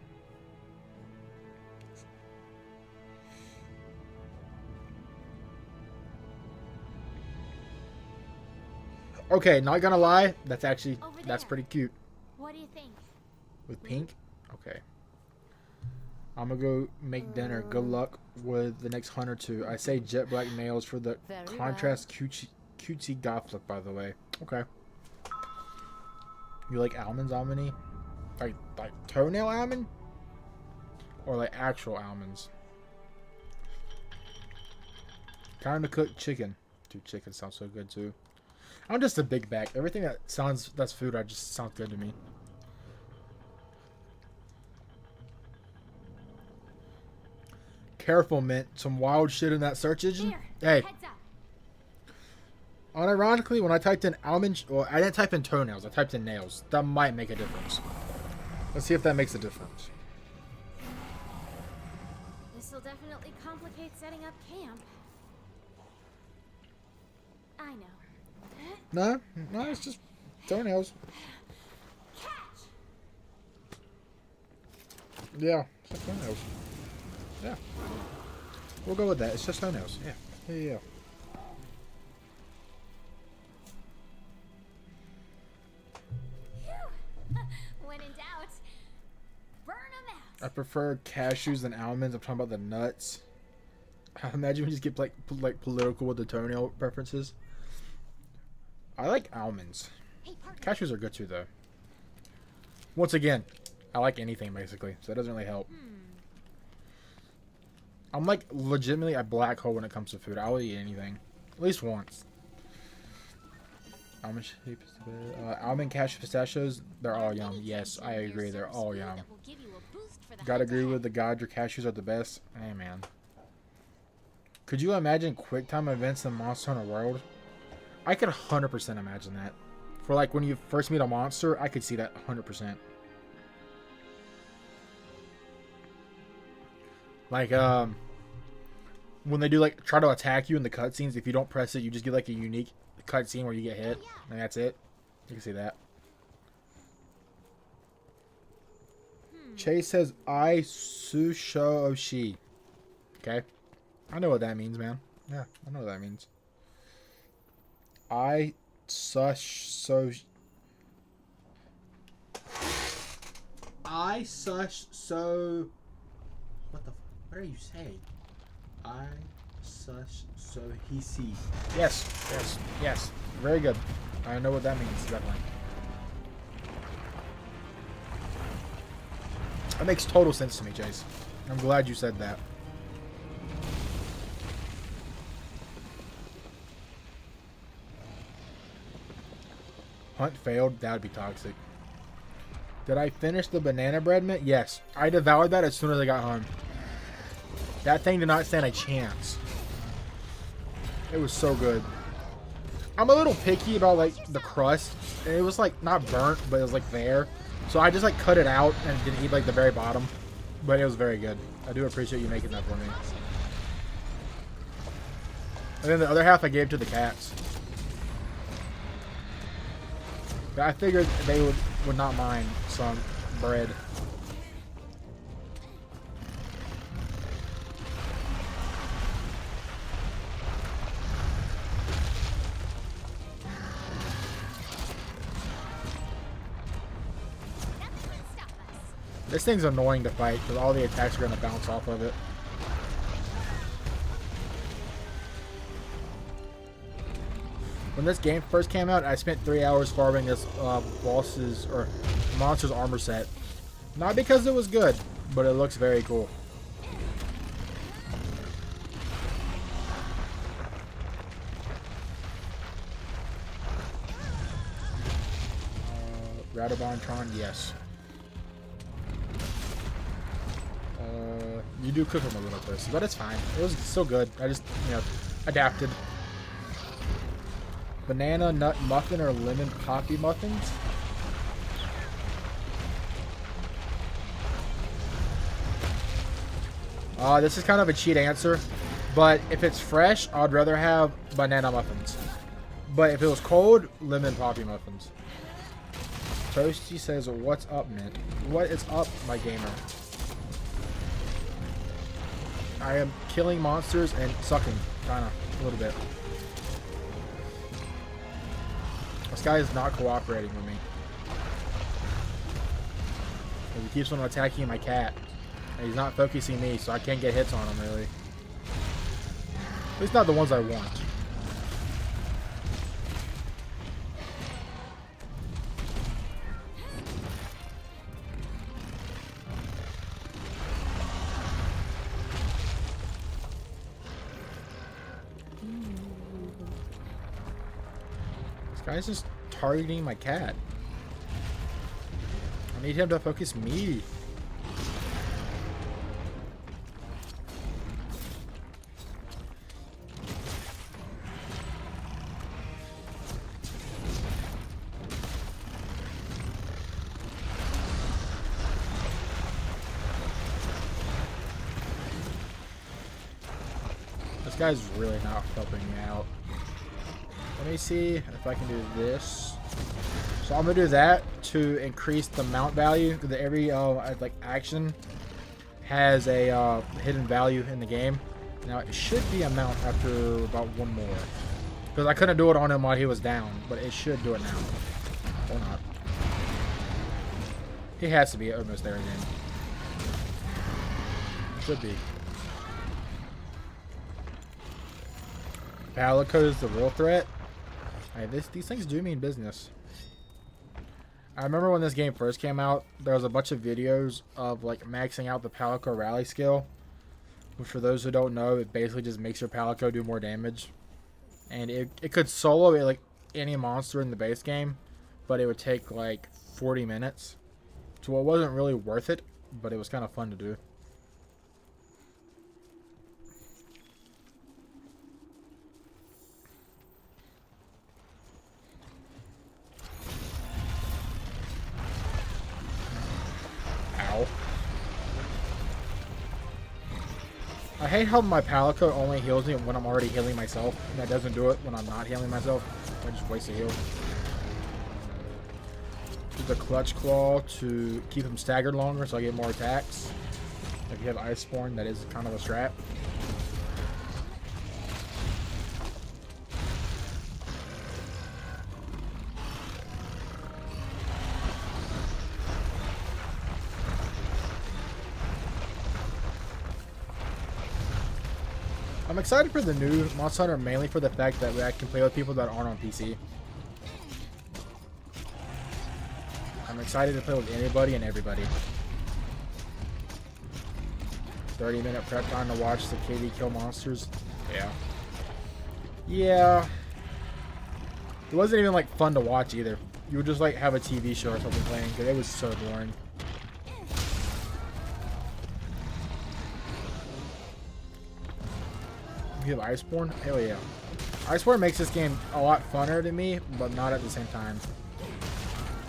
Speaker 1: Okay, not gonna lie, that's actually, that's pretty cute.
Speaker 8: What do you think?
Speaker 1: With pink? Okay. I'm gonna go make dinner. Good luck with the next hunt or two. I say jet black nails for the contrast cutesy goth look, by the way. Okay. You like almonds, almondy? Like toenail almond? Or like actual almonds? Time to cook chicken. Dude, chicken sounds so good too. I'm just a big bag. Everything that's food, just sounds good to me. Careful, Mint. Some wild shit in that search engine. Hey.
Speaker 8: Heads up.
Speaker 1: Unironically, when I typed in almond, well, I didn't type in toenails. I typed in nails. That might make a difference. Let's see if that makes a difference.
Speaker 8: This will definitely complicate setting up camp. I know.
Speaker 1: No, it's just toenails. Yeah, it's just toenails. Yeah. We'll go with that. It's just toenails. Yeah. Yeah.
Speaker 8: When in doubt, burn them out.
Speaker 1: I prefer cashews than almonds. I'm talking about the nuts. Imagine we just get like political with the toenail preferences. I like almonds.
Speaker 8: Hey, partner.
Speaker 1: Cashews are good too, though. Once again, I like anything basically, so that doesn't really help. I'm like legitimately a black hole when it comes to food. I will eat anything, at least once. Almond shaped, almond cashew pistachios, they're all yum. Yes, I agree, they're all yum. Gotta agree with the god, your cashews are the best. Hey man, could you imagine quick time events in Monster Hunter World? I could 100% imagine that. For like when you first meet a monster, I could see that 100%. Like when they do like try to attack you in the cutscenes, if you don't press it, you just get like a unique cutscene where you get hit, and that's it. You can see that. Chase says I susho oshi. Okay, I know what that means, man. Yeah, I know what that means. I sush so. I sush so. What the? What are you saying? I sush so he see. Yes, yes, yes. Very good. I know what that means, definitely. That makes total sense to me, Chase. I'm glad you said that. Hunt failed. That would be toxic. Did I finish the banana bread mint? Yes. I devoured that as soon as I got home. That thing did not stand a chance. It was so good. I'm a little picky about like the crust. And it was like not burnt, but it was like there. So I just like cut it out and didn't eat like the very bottom. But it was very good. I do appreciate you making that for me. And then the other half I gave to the cats. But I figured they would not mind some bread. This thing's annoying to fight because all the attacks are going to bounce off of it. When this game first came out, I spent 3 hours farming this boss's or monster's armor set. Not because it was good, but it looks very cool. Radobontron, yes. You do cook them a little bit, but it's fine. It was still good. I just, you know, adapted. Banana nut muffin or lemon poppy muffins? This is kind of a cheat answer, but if it's fresh, I'd rather have banana muffins. But if it was cold, lemon poppy muffins. Toasty says, "What's up, Mint? What is up, my gamer? I am killing monsters and sucking, kinda, a little bit. This guy is not cooperating with me. He keeps on attacking my cat. And he's not focusing me, so I can't get hits on him, really. At least not the ones I want. This guy's just targeting my cat. I need him to focus me. This guy's really not helping me out. Let me see if I can do this. So I'm gonna do that to increase the mount value, because every like action has a hidden value in the game. Now it should be a mount after about one more, because I couldn't do it on him while he was down, but it should do it now, or not. He has to be almost there again. Should be. Palico is the real threat. Hey, these things do mean business. I remember when this game first came out, there was a bunch of videos of like maxing out the Palico rally skill. Which, for those who don't know, it basically just makes your Palico do more damage. And it could solo like any monster in the base game, but it would take like 40 minutes. So it wasn't really worth it, but it was kind of fun to do. I hate how my Palico only heals me when I'm already healing myself, and that doesn't do it when I'm not healing myself. I just waste a heal. Use the Clutch Claw to keep him staggered longer so I get more attacks. If you have Iceborne, that is kind of a strat. I'm excited for the new Monster Hunter mainly for the fact that I can play with people that aren't on PC. I'm excited to play with anybody and everybody. 30-minute prep time to watch the KD kill monsters. Yeah. Yeah. It wasn't even like fun to watch either. You would just like have a TV show or something playing because it was so boring. You have Iceborne? Hell yeah. Iceborne makes this game a lot funner to me, but not at the same time.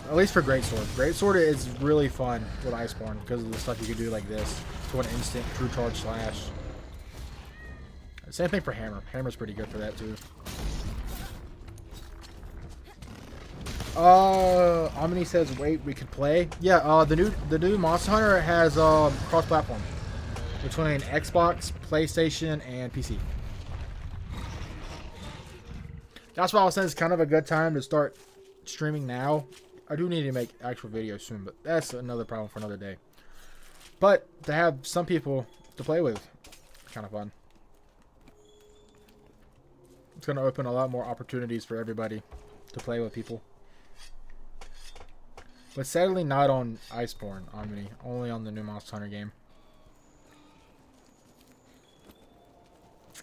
Speaker 1: At least for Greatsword. Greatsword is really fun with Iceborne because of the stuff you can do like this. To an instant true charge slash. Same thing for Hammer. Hammer's pretty good for that too. Omni says, wait, we could play. Yeah, the new Monster Hunter has cross-platform between Xbox, PlayStation, and PC. That's why I was saying it's kind of a good time to start streaming now. I do need to make actual videos soon, but that's another problem for another day. But to have some people to play with, kind of fun. It's going to open a lot more opportunities for everybody to play with people. But sadly not on Iceborne Omni, only on the new Monster Hunter game.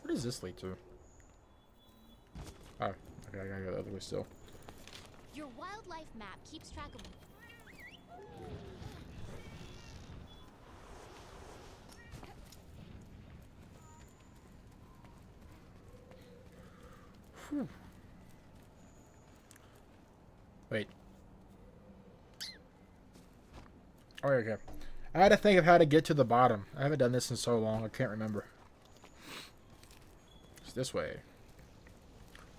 Speaker 1: Where does this lead to? Oh, okay, I gotta go the other way still.
Speaker 8: Your wildlife map keeps track of.
Speaker 1: Whew. Wait. Oh, okay. I had to think of how to get to the bottom. I haven't done this in so long, I can't remember. It's this way.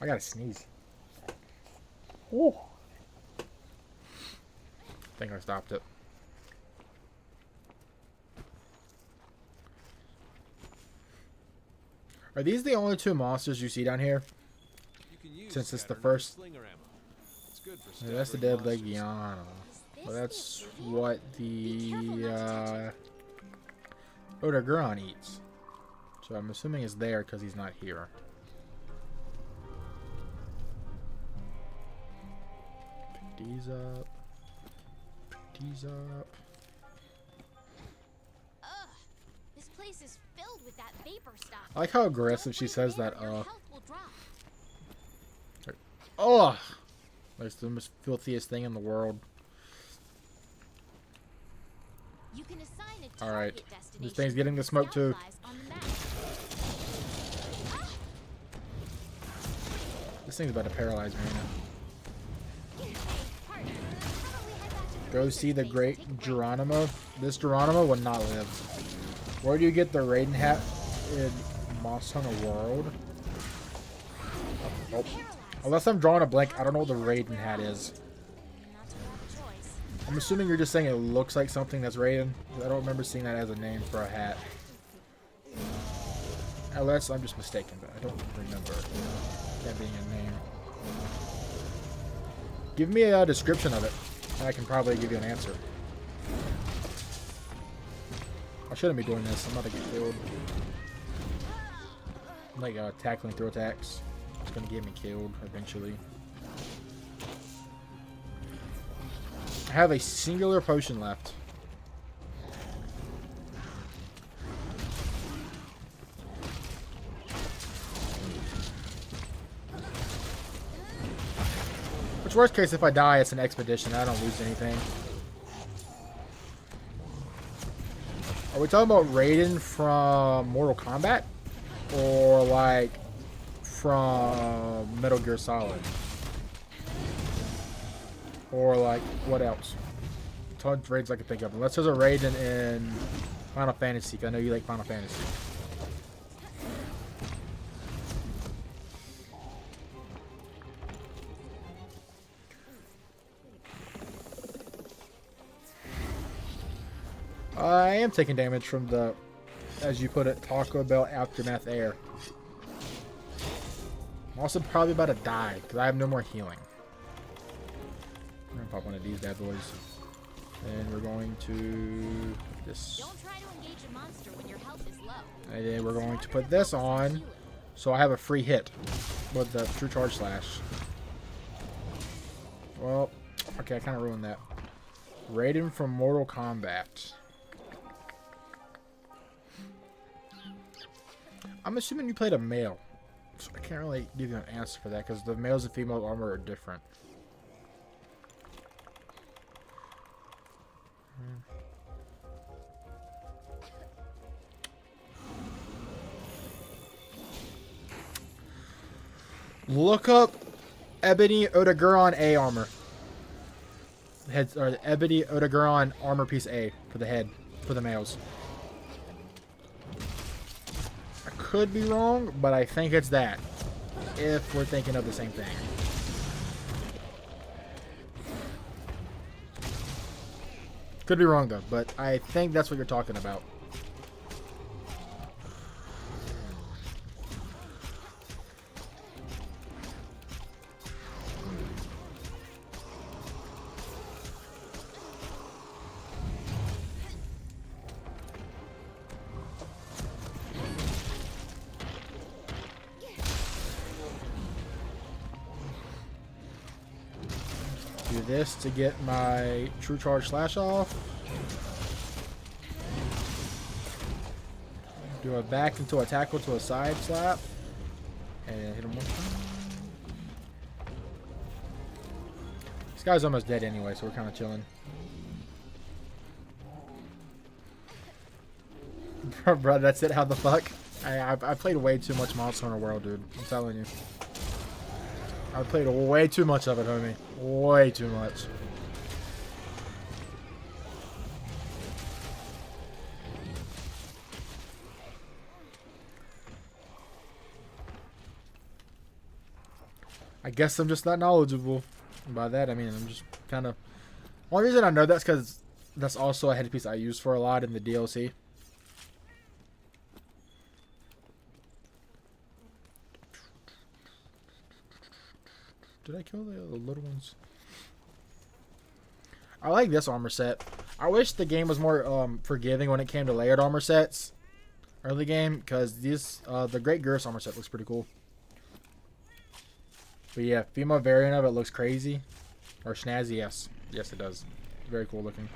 Speaker 1: I gotta sneeze. Ooh. I think I stopped it. Are these the only two monsters you see down here? Since it's the first. Yeah, that's the dead Legiana. Well, that's what the Odoguron eats. So I'm assuming it's there because he's not here. Pick these up. Pick these up.
Speaker 8: Ugh, this place is filled with that vapor stuff.
Speaker 1: I like how aggressive she says that.
Speaker 8: Your health will drop.
Speaker 1: Oh, that's the most filthiest thing in the world.
Speaker 8: You can assign a
Speaker 1: All right,
Speaker 8: target destination
Speaker 1: this thing's getting the smoke too.
Speaker 8: on the map.
Speaker 1: This thing's about to paralyze me now.
Speaker 8: Hey, partner, how about we head back to the
Speaker 1: Go
Speaker 8: research
Speaker 1: see the
Speaker 8: base
Speaker 1: great
Speaker 8: and take a break?
Speaker 1: Geronimo. This Geronimo will not live. Where do you get the Raiden hat in Monster Hunter World? Nope. Unless I'm drawing a blank, I don't know what the Raiden hat is.
Speaker 8: Not a bad choice.
Speaker 1: I'm assuming you're just saying it looks like something that's Raiden. I don't remember seeing that as a name for a hat. Unless I'm just mistaken, but I don't remember that being a name. Give me a description of it, and I can probably give you an answer. I shouldn't be doing this. I'm about to get killed. I'm like tackling through attacks. It's gonna get me killed eventually. I have a singular potion left. Which worst case, if I die, it's an expedition. I don't lose anything. Are we talking about Raiden from Mortal Kombat? Or like from Metal Gear Solid? Or like what else? Tons of raids I can think of. Unless there's a Raiden in Final Fantasy. I know you like Final Fantasy. I am taking damage from the, as you put it, Taco Bell Aftermath Air. I'm also probably about to die because I have no more healing. I'm gonna pop one of these bad boys, and we're going to put this.
Speaker 8: Don't try to engage a monster when your health is low.
Speaker 1: And then we're going to put this on, so I have a free hit with the True Charge Slash. Well, okay, I kind of ruined that. Raiden from Mortal Kombat. I'm assuming you played a male, so I can't really give you an answer for that because the males and female armor are different. Look up Ebony Odoguron A armor. Heads or Ebony Odoguron armor piece A for the head for the males. I could be wrong, but I think it's that. If we're thinking of the same thing. Could be wrong though, but I think that's what you're talking about. Do this to get my true charge slash off. Do a back into a tackle to a side slap. And hit him one time. This guy's almost dead anyway, so we're kind of chilling. Bro, that's it? How the fuck? I played way too much Monster Hunter World, dude. I'm telling you. I played way too much of it, homie. Way too much. I guess I'm just not knowledgeable. And by that, I mean I'm just kind of... Only reason I know that's because that's also a headpiece I use for a lot in the DLC. Did I kill the little ones? I like this armor set. I wish the game was more forgiving when it came to layered armor sets early game, because the Great Girth armor set looks pretty cool. But yeah, female variant of it looks crazy. Or snazzy, yes. Yes, it does. Very cool looking.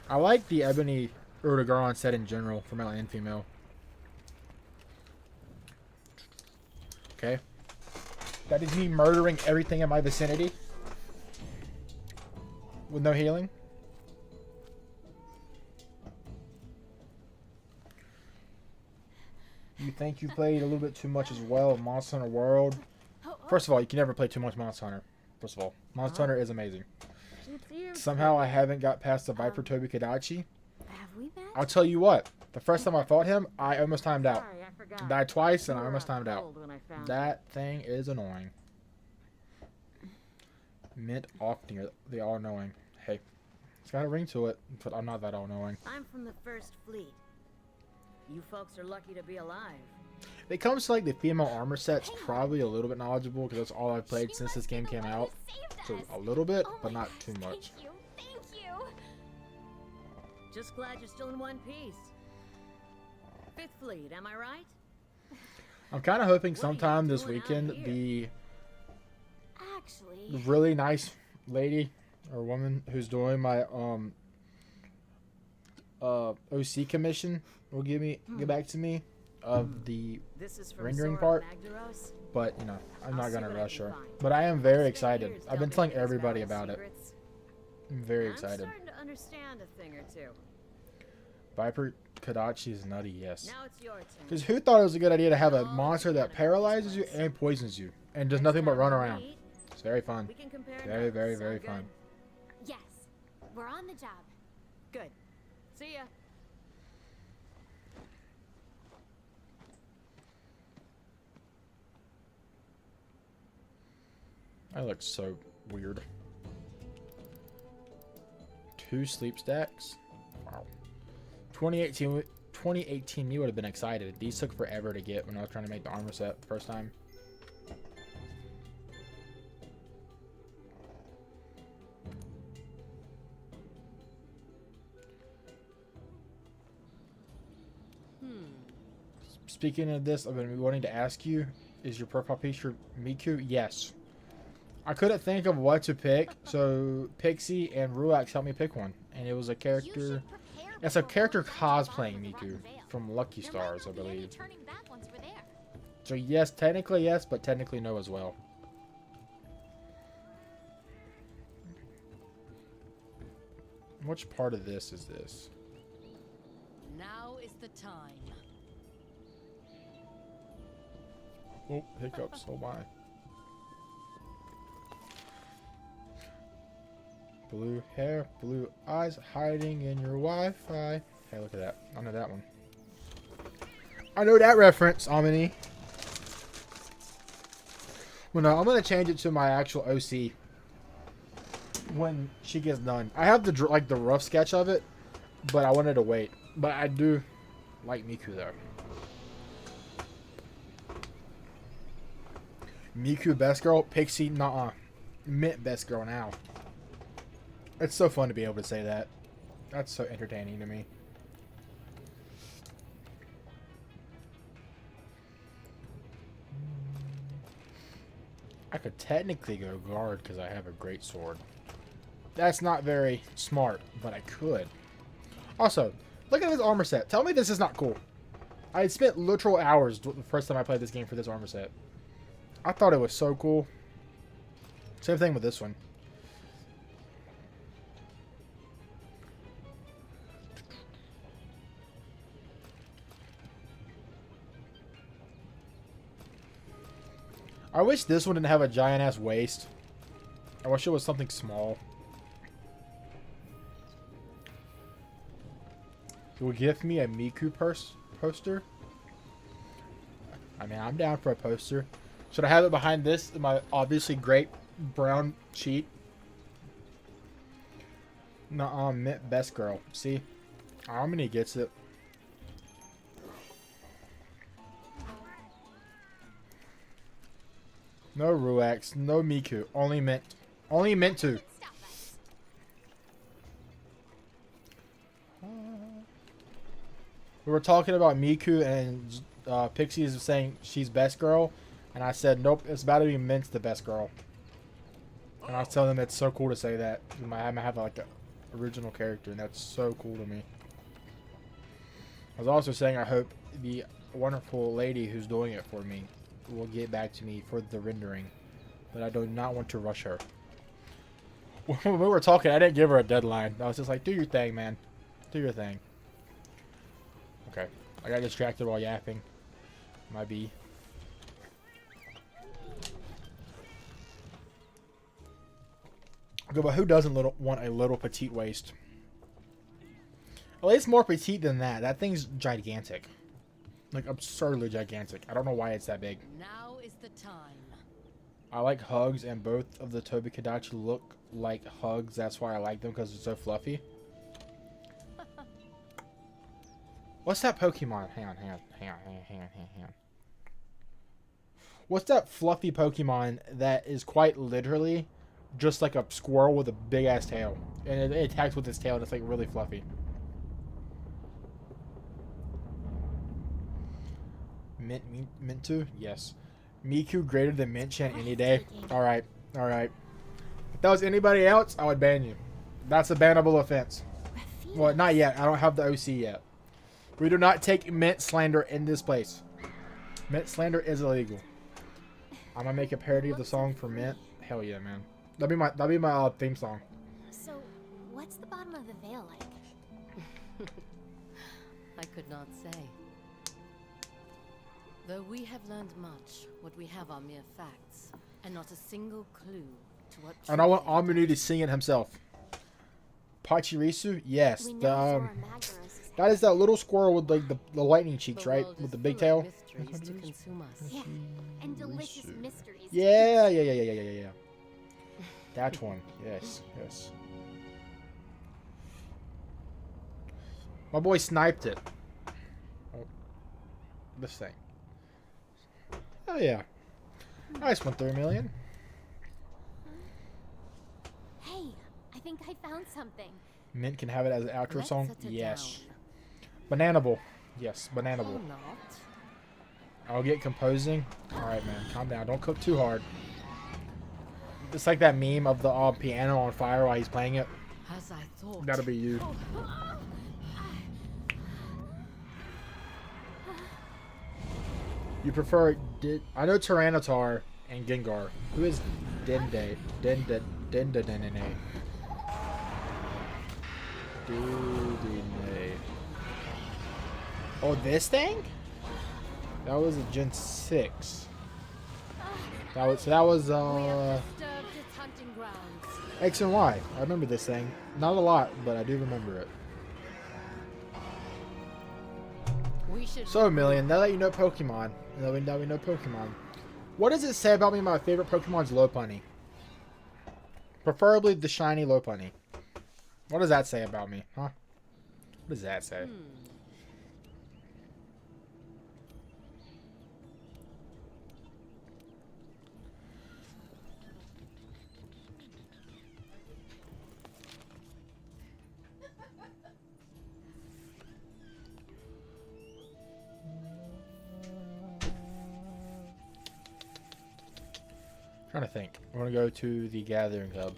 Speaker 1: I like the ebony Urtigaron set in general for male and female. Okay. That is me murdering everything in my vicinity. With no healing. You think you played a little bit too much as well of Monster Hunter World? First of all, you can never play too much Monster Hunter. First of all, Monster Hunter is amazing. Somehow I haven't got past the Viper Toby Kadachi. I'll tell you what. The first time I fought him, I almost timed out. Died twice and I almost timed out. That thing is annoying. Mint Ofnir, the all-knowing. Hey, it's got a ring to it, but I'm not that all-knowing.
Speaker 9: I'm from the First Fleet. You folks are lucky to be alive.
Speaker 1: If it comes to like the female armor sets, probably a little bit knowledgeable because that's all I've played since this game came out. So a little bit, but not too much.
Speaker 8: Thank you. Thank you.
Speaker 9: Just glad you're still in one piece. Fifth Fleet, am I right?
Speaker 1: I'm kind of hoping sometime this weekend the
Speaker 8: Actually,
Speaker 1: really nice lady or woman who's doing my OC commission will get back to me of the
Speaker 9: This is from
Speaker 1: rendering
Speaker 9: Sora
Speaker 1: part.
Speaker 9: Magdaros.
Speaker 1: But you know, I'm not gonna rush her.
Speaker 9: find.
Speaker 1: But I am very
Speaker 9: Spent
Speaker 1: excited.
Speaker 9: years
Speaker 1: I've been
Speaker 9: delving
Speaker 1: telling
Speaker 9: into
Speaker 1: everybody
Speaker 9: Sparrow's
Speaker 1: about it.
Speaker 9: secrets.
Speaker 1: I'm very
Speaker 9: I'm
Speaker 1: excited.
Speaker 9: starting to understand a thing or two.
Speaker 1: Viper Kadachi is nutty, yes.
Speaker 9: Now it's your turn.
Speaker 1: Because who thought it was a good idea to have a monster that paralyzes you and poisons you and does nothing but run around? It's very fun.
Speaker 9: We can compare
Speaker 1: Very,
Speaker 9: notes.
Speaker 1: very,
Speaker 9: Sound
Speaker 1: very
Speaker 9: good?
Speaker 1: fun.
Speaker 8: yes. We're on the job.
Speaker 9: Good. See ya.
Speaker 1: I look so weird. 2 sleep stacks. Wow. 2018 me would have been excited. These took forever to get when I was trying to make the armor set the first time. Speaking of this, I've been wanting to ask you, is your profile picture Miku? Yes. I couldn't think of what to pick, so Pixie and Ruax helped me pick one. And it was a character... It's a character cosplaying Miku from Lucky Stars, I believe. So yes, technically yes, but technically no as well. Which part of this is this?
Speaker 10: Now is the time.
Speaker 1: Oh, hiccups, oh my. Blue hair, blue eyes, hiding in your Wi-Fi. Hey, look at that. I know that one. I know that reference, Omni. Well, no, I'm going to change it to my actual OC. when she gets done. I have the like the rough sketch of it, but I wanted to wait. But I do like Miku though. Miku best girl, Pixie nah, Mint best girl now. It's so fun to be able to say that. That's so entertaining to me. I could technically go guard because I have a great sword. That's not very smart, but I could. Also, look at this armor set. Tell me this is not cool. I had spent literal hours the first time I played this game for this armor set. I thought it was so cool. Same thing with this one. I wish this one didn't have a giant ass waist. I wish it was something small. You will give me a Miku poster? I mean, I'm down for a poster. Should I have it behind this? My obviously great brown sheet. Nuh-uh, Mint best girl. See? Harmony gets it. No Ruax, no Miku, only Mint. Only Mint 2. We were talking about Miku and Pixie is saying she's best girl. And I said, nope, it's about to be Mint's the best girl. And I was telling them it's so cool to say that. I might have like an original character, and that's so cool to me. I was also saying I hope the wonderful lady who's doing it for me will get back to me for the rendering. But I do not want to rush her. When we were talking, I didn't give her a deadline. I was just like, do your thing, man. Do your thing. Okay. I got distracted while yapping. My bee. Okay, but who doesn't want a little petite waist? At least more petite than that. That thing's gigantic. Like, absurdly gigantic. I don't know why it's that big.
Speaker 10: Now is the time.
Speaker 1: I like hugs, and both of the Tobi-Kadachi look like hugs. That's why I like them, because they're so fluffy. What's that Pokemon? Hang on. What's that fluffy Pokemon that is quite literally just like a squirrel with a big ass tail, and it attacks with its tail, and it's like really fluffy. Mint 2? Yes. Miku greater than Mint-chan any day. Alright. If that was anybody else, I would ban you. That's a bannable offense. Well, not yet. I don't have the OC yet. We do not take Mint slander in this place. Mint slander is illegal. I'm gonna make a parody of the song for Mint. Hell yeah, man. That'd be my theme song.
Speaker 8: So, what's the bottom of the veil like?
Speaker 10: I could not say. Though we have learned much, what we have are mere facts, and not a single clue to what.
Speaker 1: And I want Amunu to sing it himself. Pachirisu, yes. That is that little squirrel with like the lightning cheeks, right? With the big tail.
Speaker 10: To consume us.
Speaker 8: Yeah, and delicious mysteries.
Speaker 1: Yeah. That one, yes. My boy sniped it. Oh, this thing. Oh yeah, nice one, 3 million.
Speaker 8: Hey, I think I found something.
Speaker 1: Mint can have it as an outro song. Yes. Bananable. Yes, Bananable. I'll get composing. All right, man, calm down. Don't cook too hard. It's like that meme of the piano on fire while he's playing it.
Speaker 10: As I thought.
Speaker 1: That'll be you. You prefer I know Tyranitar and Gengar. Who is Dende? Oh, this thing? That was a Gen 6. That was X and Y. I remember this thing. Not a lot, but I do remember it. So, Million, now that you know Pokemon, now we know Pokemon, what does it say about me my favorite Pokemon's Lopunny? Preferably the shiny Lopunny. What does that say about me, huh? What does that say? Trying to think. I want to go to the Gathering Hub.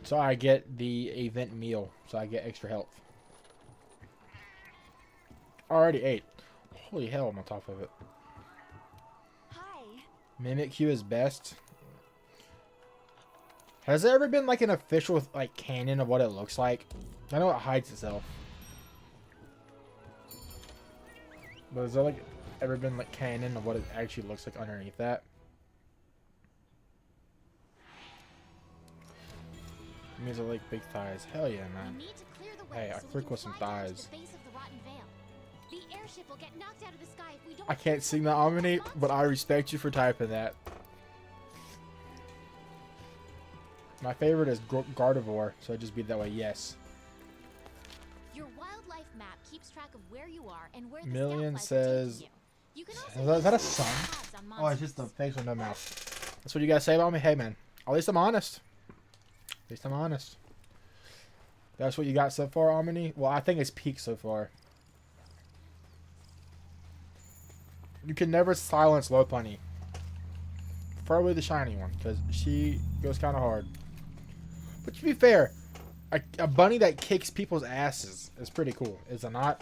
Speaker 1: So I get the event meal. So I get extra health. Already ate. Holy hell, I'm on top of it.
Speaker 5: Hi.
Speaker 1: Mimikyu is best. Has there ever been like an official like canon of what it looks like? I know it hides itself. But has there like ever been like canon of what it actually looks like underneath that? It means I like big thighs. Hell yeah, man. Hey, I freak with some thighs. I can't sing the Omni, but I respect you for typing that. My favorite is Gardevoir, so it'd just be that way. Yes.
Speaker 8: Your wildlife map keeps track of where you are and where the
Speaker 1: Million
Speaker 8: scout flights are
Speaker 1: says.
Speaker 8: taking you. You can also
Speaker 1: Is that a
Speaker 8: use
Speaker 1: sun?
Speaker 8: tabs on
Speaker 1: Oh, it's just
Speaker 8: monsters.
Speaker 1: a face with no mouth. That's what you guys say about me? Hey, man. At least I'm honest. At least I'm honest. That's what you got so far, Omni? Well, I think it's peak so far. You can never silence Lopunny. Preferably the shiny one, because she goes kind of hard. But to be fair, a bunny that kicks people's asses is pretty cool, is it not?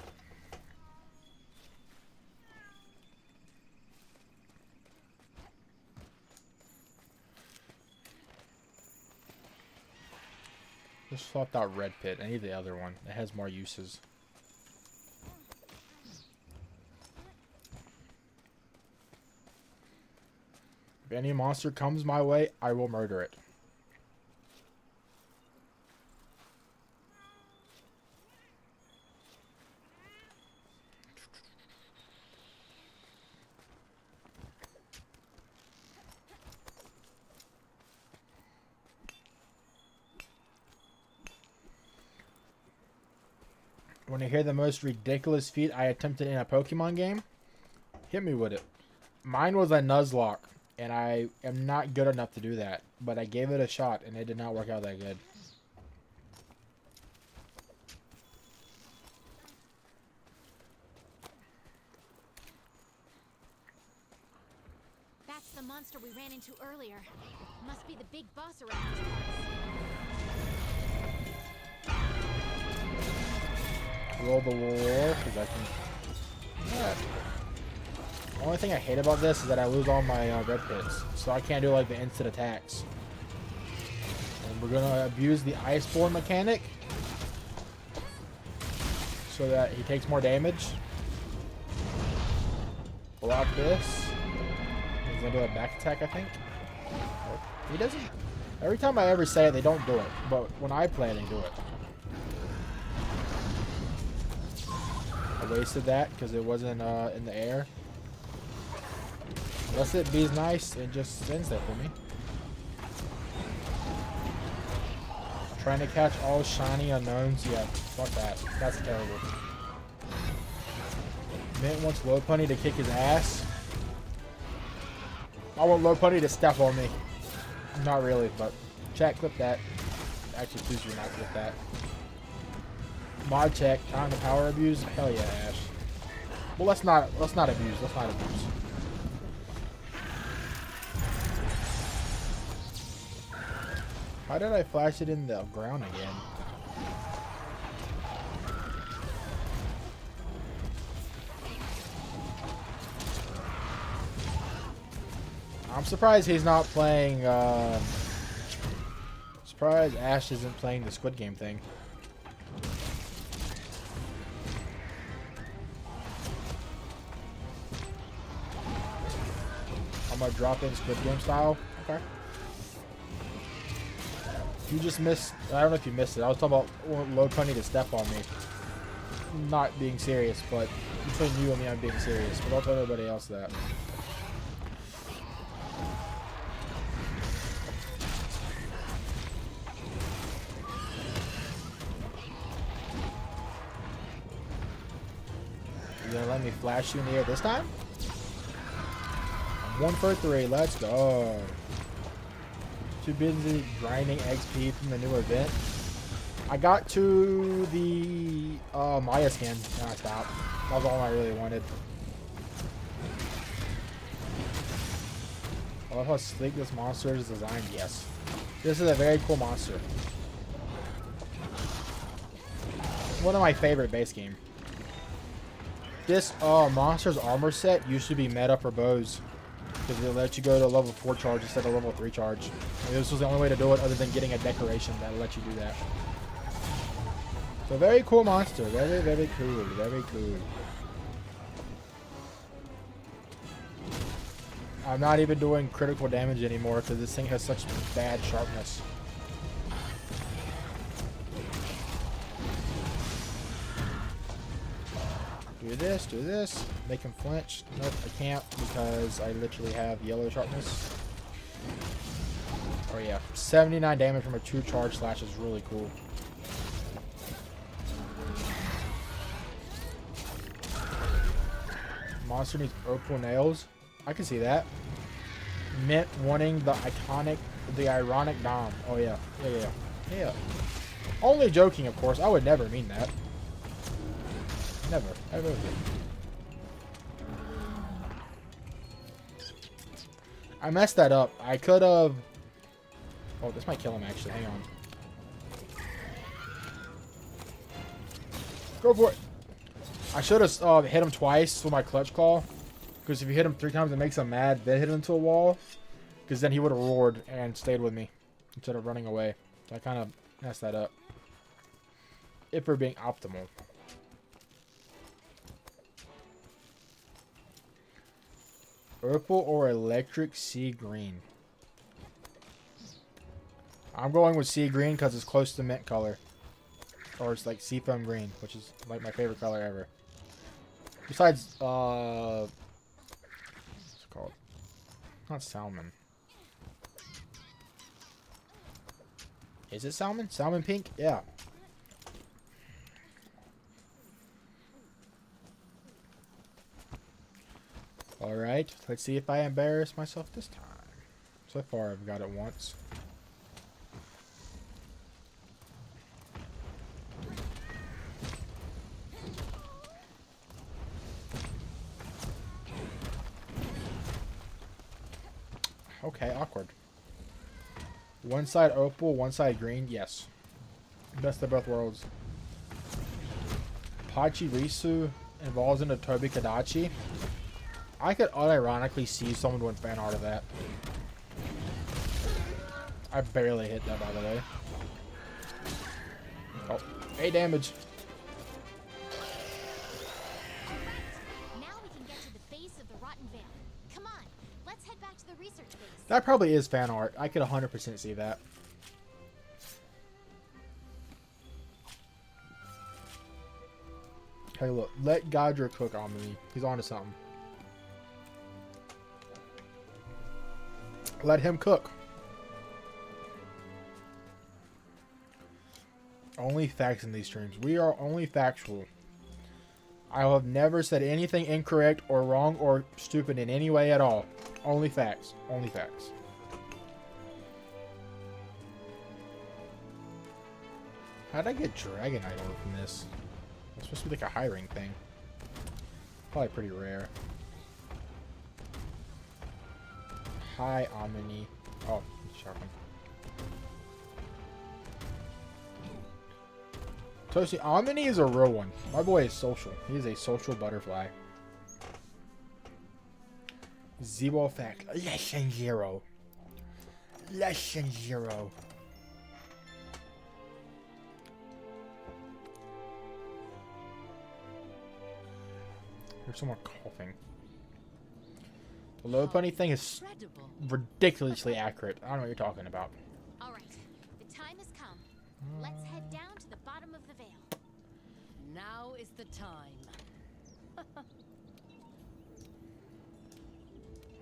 Speaker 1: Just swapped out Red Pit. I need the other one. It has more uses. If any monster comes my way, I will murder it. When I hear the most ridiculous feat I attempted in a Pokemon game, hit me with it. Mine was a Nuzlocke, and I am not good enough to do that, but I gave it a shot, and it did not work out that good.
Speaker 8: That's the monster we ran into earlier. Must be the big boss around these parts.
Speaker 1: Roll the war, because I can... Yeah. The only thing I hate about this is that I lose all my red pits, so I can't do like the instant attacks. And we're gonna abuse the Iceborne mechanic so that he takes more damage. Block this. He's gonna do a back attack, I think. He doesn't. Every time I ever say it, they don't do it, but when I play, they do it. I wasted that because it wasn't in the air. Unless it be's nice, it just sends that for me. Trying to catch all shiny unknowns, yeah, fuck that. That's terrible. Mint wants Lopunny to kick his ass. I want Lopunny to step on me. Not really, but chat, clip that. Actually, please do not clip that. Mod check, time to power abuse. Hell yeah, Ash. Well, let's not abuse. Let's not abuse. How did I flash it in the ground again? I'm surprised he's not playing. Surprised Ash isn't playing the Squid Game thing. I'm gonna drop in Squid Game style. Okay. You just missed. I don't know if you missed it. I was talking about Lopunny to step on me. Not being serious, but between you and me, I'm being serious. But I'll tell everybody else that. You gonna let me flash you in the air this time? I'm 1 for 3. Let's go. Too busy grinding XP from the new event. I got to the Maya skin and I stopped. That was all I really wanted. I love how sleek this monster is designed. Yes. This is a very cool monster. One of my favorite base game. This monster's armor set used to be meta for bows. Because it let you go to level 4 charge instead of level 3 charge. And this was the only way to do it other than getting a decoration that let you do that. So very cool monster. Very, very cool. Very cool. I'm not even doing critical damage anymore because this thing has such bad sharpness. Do this, make him flinch. Nope, I can't because I literally have yellow sharpness. Oh yeah, 79 damage from a 2 charge slash is really cool. Monster needs opal nails. I can see that. Mint wanting the ironic dom. Oh yeah, yeah. Only joking, of course. I would never mean that. Never. Ever. I messed that up. I could have... Oh, this might kill him, actually. Hang on. Go for it. I should have hit him twice with my clutch claw. Because if you hit him 3 times, it makes him mad. Then hit him into a wall. Because then he would have roared and stayed with me. Instead of running away. So I kind of messed that up. If we're being optimal. Purple or electric sea green? I'm going with sea green because it's close to mint color. Or it's like seafoam green, which is like my favorite color ever. Besides, what's it called? Not salmon. Is it salmon? Salmon pink? Yeah. Alright, let's see if I embarrass myself this time. So far, I've got it once. Okay, awkward. One side opal, one side green. Yes. Best of both worlds. Pachirisu evolves into Tobi Kadachi. I could unironically see someone doing fan art of that. I barely hit that, by the way. Oh, 8 damage.
Speaker 8: Now we can get to the base of the Rotten Vale. Come on, let's head back to the research base.
Speaker 1: That probably is fan art. I could 100% see that. Hey, look. Let Godric cook on me. He's onto something. Let him cook. Only facts in these streams. We are only factual. I have never said anything incorrect or wrong or stupid in any way at all. Only facts. Only facts. How'd I get Dragonite over from this? It's supposed to be like a high rank thing. Probably pretty rare. Hi, Omni. Oh, shopping. Toshi, Omni is a real one. My boy is social. He is a social butterfly. Zero fact. Less than 0. Less than 0. There's someone coughing. The low pony thing is ridiculously accurate. I don't know what you're talking about.
Speaker 8: All right, the time has come. Let's head down to the bottom of the Vale.
Speaker 9: Now is the time.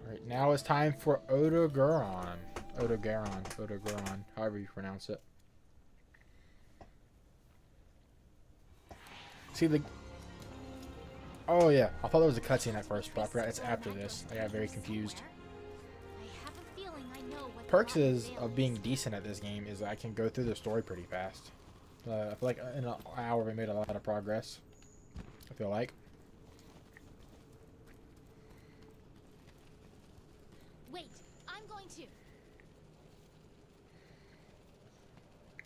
Speaker 1: Alright, now it's time for Odogaron. Odogaron, however you pronounce it. See, Oh yeah, I thought there was a cutscene at first, but I forgot it's after this. I got very confused.
Speaker 8: I have a feeling I know what the
Speaker 1: Perks
Speaker 8: Rotten
Speaker 1: is
Speaker 8: Vale
Speaker 1: of being decent at this game is I can go through the story pretty fast. I feel like in an hour we made a lot of progress. I feel like.
Speaker 8: Wait, I'm going to.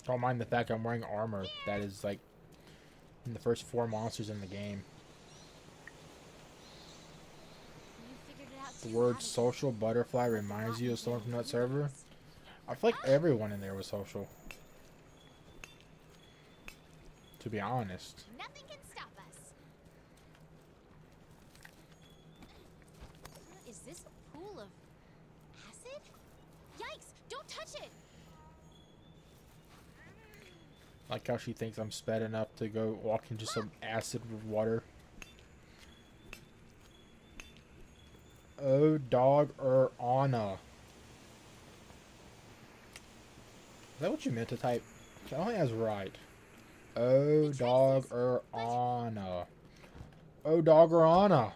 Speaker 1: Don't mind the fact I'm wearing armor that is like in the first 4 monsters in the game.
Speaker 8: You figured it out
Speaker 1: The
Speaker 8: too,
Speaker 1: word
Speaker 8: haven't you?
Speaker 1: social butterfly reminds you of someone from that server. I feel like everyone in there was social. To be honest.
Speaker 8: Nothing can stop us. Is this a pool of acid? Yikes! Don't touch it!
Speaker 1: Like how she thinks I'm sped enough to go walk into some acid with water. Oh, dog Anna. Is that what you meant to type? I don't think that's right. Oh, dog Anna. Oh, dog Anna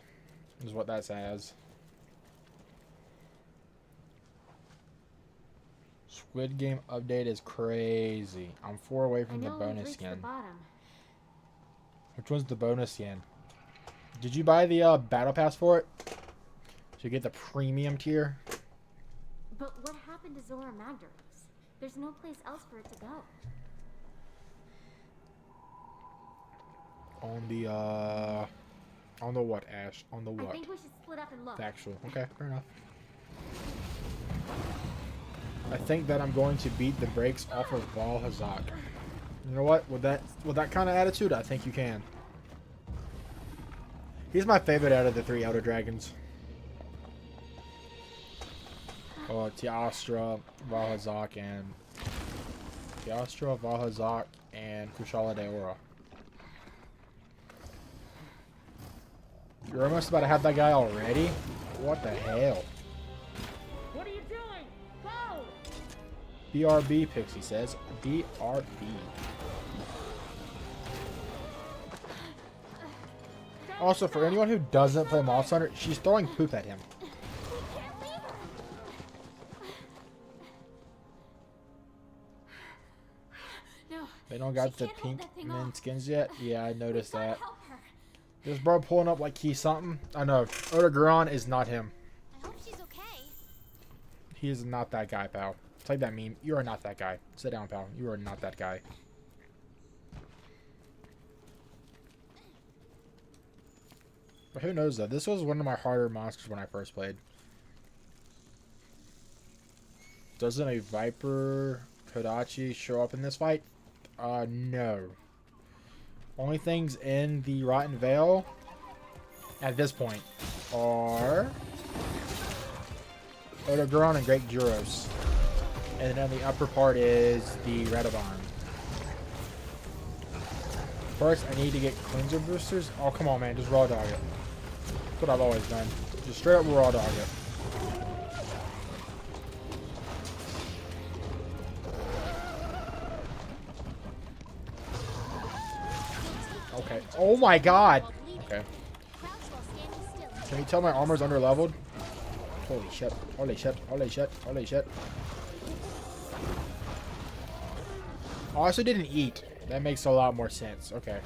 Speaker 1: is what that says. Squid Game update is crazy. I'm 4 away from the bonus skin. Which one's the bonus skin? Did you buy the battle pass for it? So you get the premium tier?
Speaker 11: But what happened to Zora Magdaros? There's no place else for it to go.
Speaker 1: On the what, Ash? On the what?
Speaker 11: I think we should split up and look.
Speaker 1: Factual. Okay, fair enough. I think that I'm going to beat the brakes off of Val Hazak. You know what? With that kind of attitude, I think you can. He's my favorite out of the 3 Elder Dragons. Oh, Teostra, Val Hazak, and Kushala Daora. You're almost about to have that guy already? What the hell?
Speaker 9: What are you doing? Go!
Speaker 1: BRB, Pixie says. BRB. Also, for anyone who doesn't play Monster Hunter, she's throwing poop at him.
Speaker 11: No.
Speaker 1: They don't got the
Speaker 11: can't hold
Speaker 1: pink
Speaker 11: that thing
Speaker 1: men
Speaker 11: off.
Speaker 1: skins yet? Yeah, I noticed
Speaker 11: Gotta
Speaker 1: that.
Speaker 11: help her.
Speaker 1: This bro pulling up like he's something. I know. Oda is not him.
Speaker 8: I hope she's okay.
Speaker 1: He is not that guy, pal. It's like that meme. You are not that guy. Sit down, pal. You are not that guy. But who knows, though? This was one of my harder monsters when I first played. Doesn't a Viper Kodachi show up in this fight? No. Only things in the Rotten Vale at this point are Odogaron and Great Juros. And then the upper part is the Radovon. First, I need to get cleanser boosters. Oh, come on, man. Just raw dog it. That's what I've always done. Just straight up raw dog it. Okay. Oh my god. Okay.
Speaker 8: Crouch while standing still.
Speaker 1: Can you tell my armor's under leveled? Holy shit. Holy shit. Holy shit. Holy shit. I also didn't eat. That makes a lot more sense. Okay.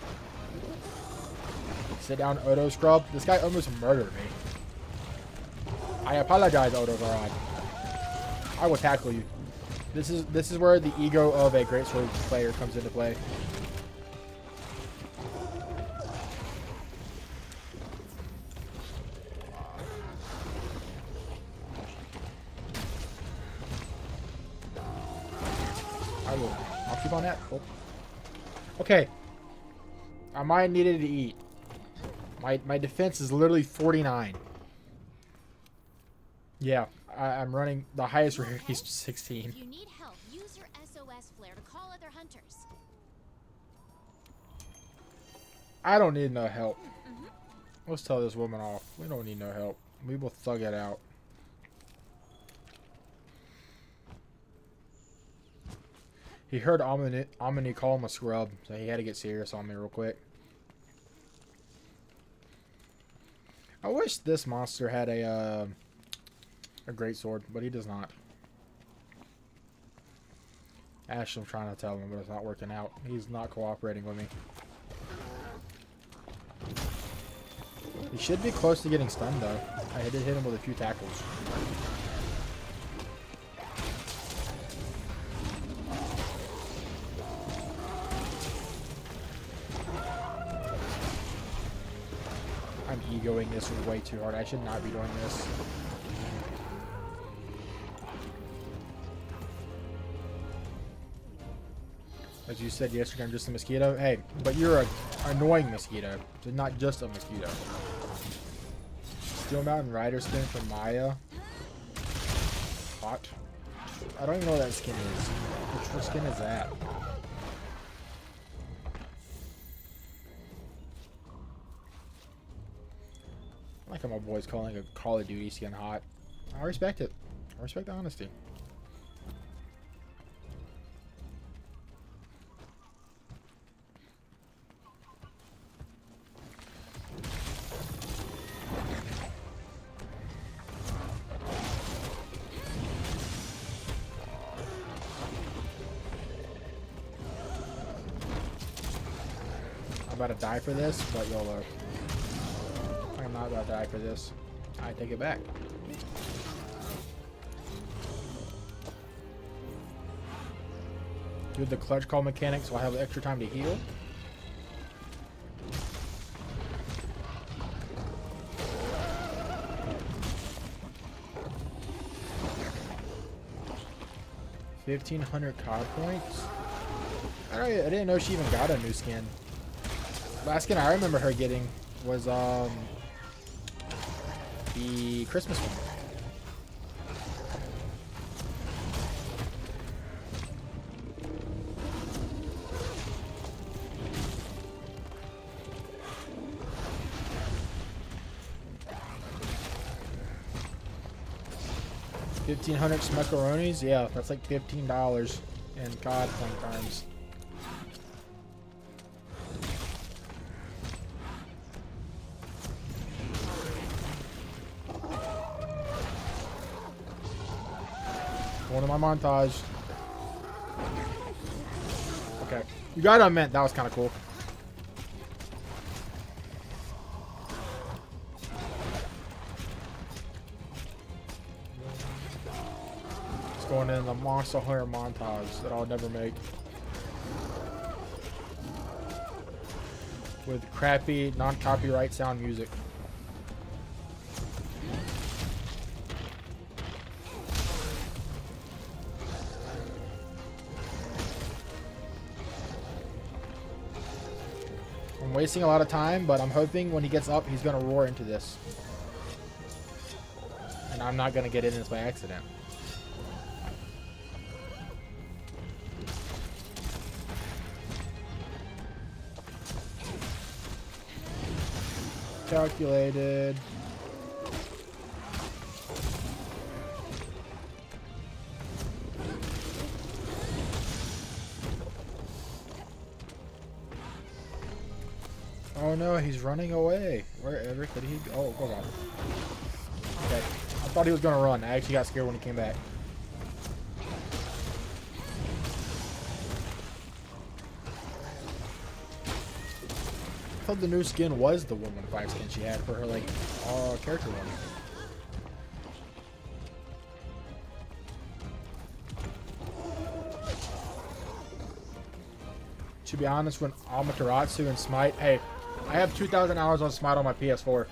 Speaker 1: Sit down, Odo Scrub. This guy almost murdered me. I apologize, Odo Garad. I will tackle you. This is where the ego of a great sword player comes into play. I'll keep on that. Oh. Okay. I might needed to eat. My defense is literally 49. Yeah, I'm running the highest rate is 16.
Speaker 8: If you need help, use your SOS flare to call other hunters.
Speaker 1: I don't need no help. Let's tell this woman off. We don't need no help. We will thug it out. He heard Omni call him a scrub, so he had to get serious on me real quick. I wish this monster had a great sword, but he does not. Actually, I'm trying to tell him, but it's not working out. He's not cooperating with me. He should be close to getting stunned, though. I did hit him with a few tackles. I'm egoing this way too hard. I should not be doing this. As you said yesterday, I'm just a mosquito. Hey, but you're an annoying mosquito. So not just a mosquito. Steel Mountain Rider skin from Maya. Hot. I don't even know what that skin is. Which skin is that? I like how my boy's calling a Call of Duty skin hot. I respect it. I respect the honesty. I'm about to die for this, but YOLO. I'm not about to die for this. I take it back. Do the clutch call mechanic so I have extra time to heal. $1,500 COD points. I didn't know she even got a new skin. Last skin I remember her getting was the Christmas one. $1,500 smackaronis? Yeah, that's like $15 in COD point times. One of my montage. Okay. You got unmeant. That was kind of cool. It's going in the Monster Hunter montage that I'll never make. With crappy, non-copyright sound music. I'm wasting a lot of time, but I'm hoping when he gets up, he's going to roar into this. And I'm not going to get in this by accident. Calculated. Oh no, he's running away. Wherever could he go? Oh, hold on. Okay. I thought he was gonna run. I actually got scared when he came back. I thought the new skin was the 115 skin she had for her, like, character one. To be honest, when Amaterasu and Smite... Hey, I have 2,000 hours on Smite on my PS4.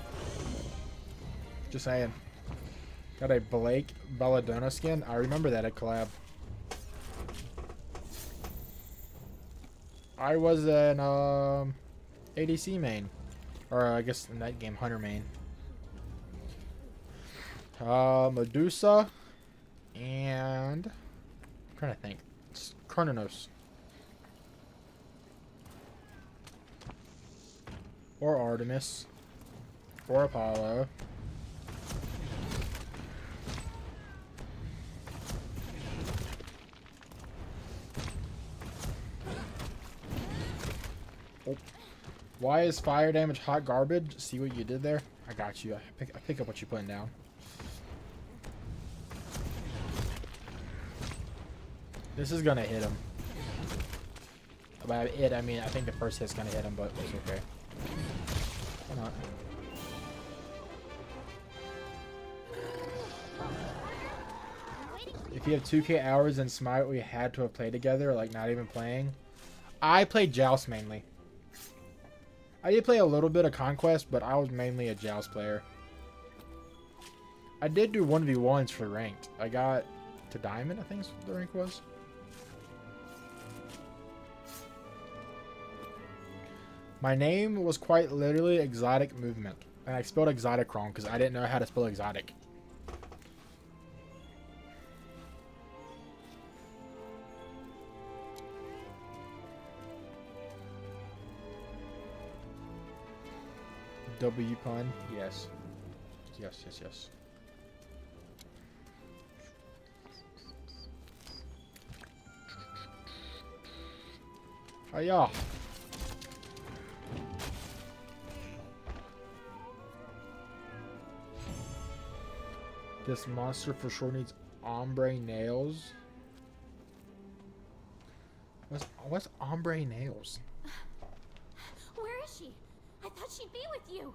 Speaker 1: Just saying. Got a Blake Belladonna skin. I remember that at collab. I was an ADC main. Or I guess in that game, Hunter main. Medusa. And... I'm trying to think. It's Chronos. Or Artemis. Or Apollo. Oh. Why is fire damage hot garbage? See what you did there? I got you. I pick up what you're putting down. This is gonna hit him. By it, I mean I think the first hit's gonna hit him, but it's okay. Why not? If you have 2K hours in Smite, we had to have played together, like not even playing. I played Joust mainly. I did play a little bit of Conquest, but I was mainly a Joust player. I did do 1v1s for ranked. I got to Diamond, I think the rank was. My name was quite literally Exotic Movement. And I spelled exotic wrong because I didn't know how to spell exotic. W pun? Yes. Yes, yes, yes. Hiya! This monster for sure needs ombre nails. What's ombre nails?
Speaker 11: Where is she? I thought she'd be with you.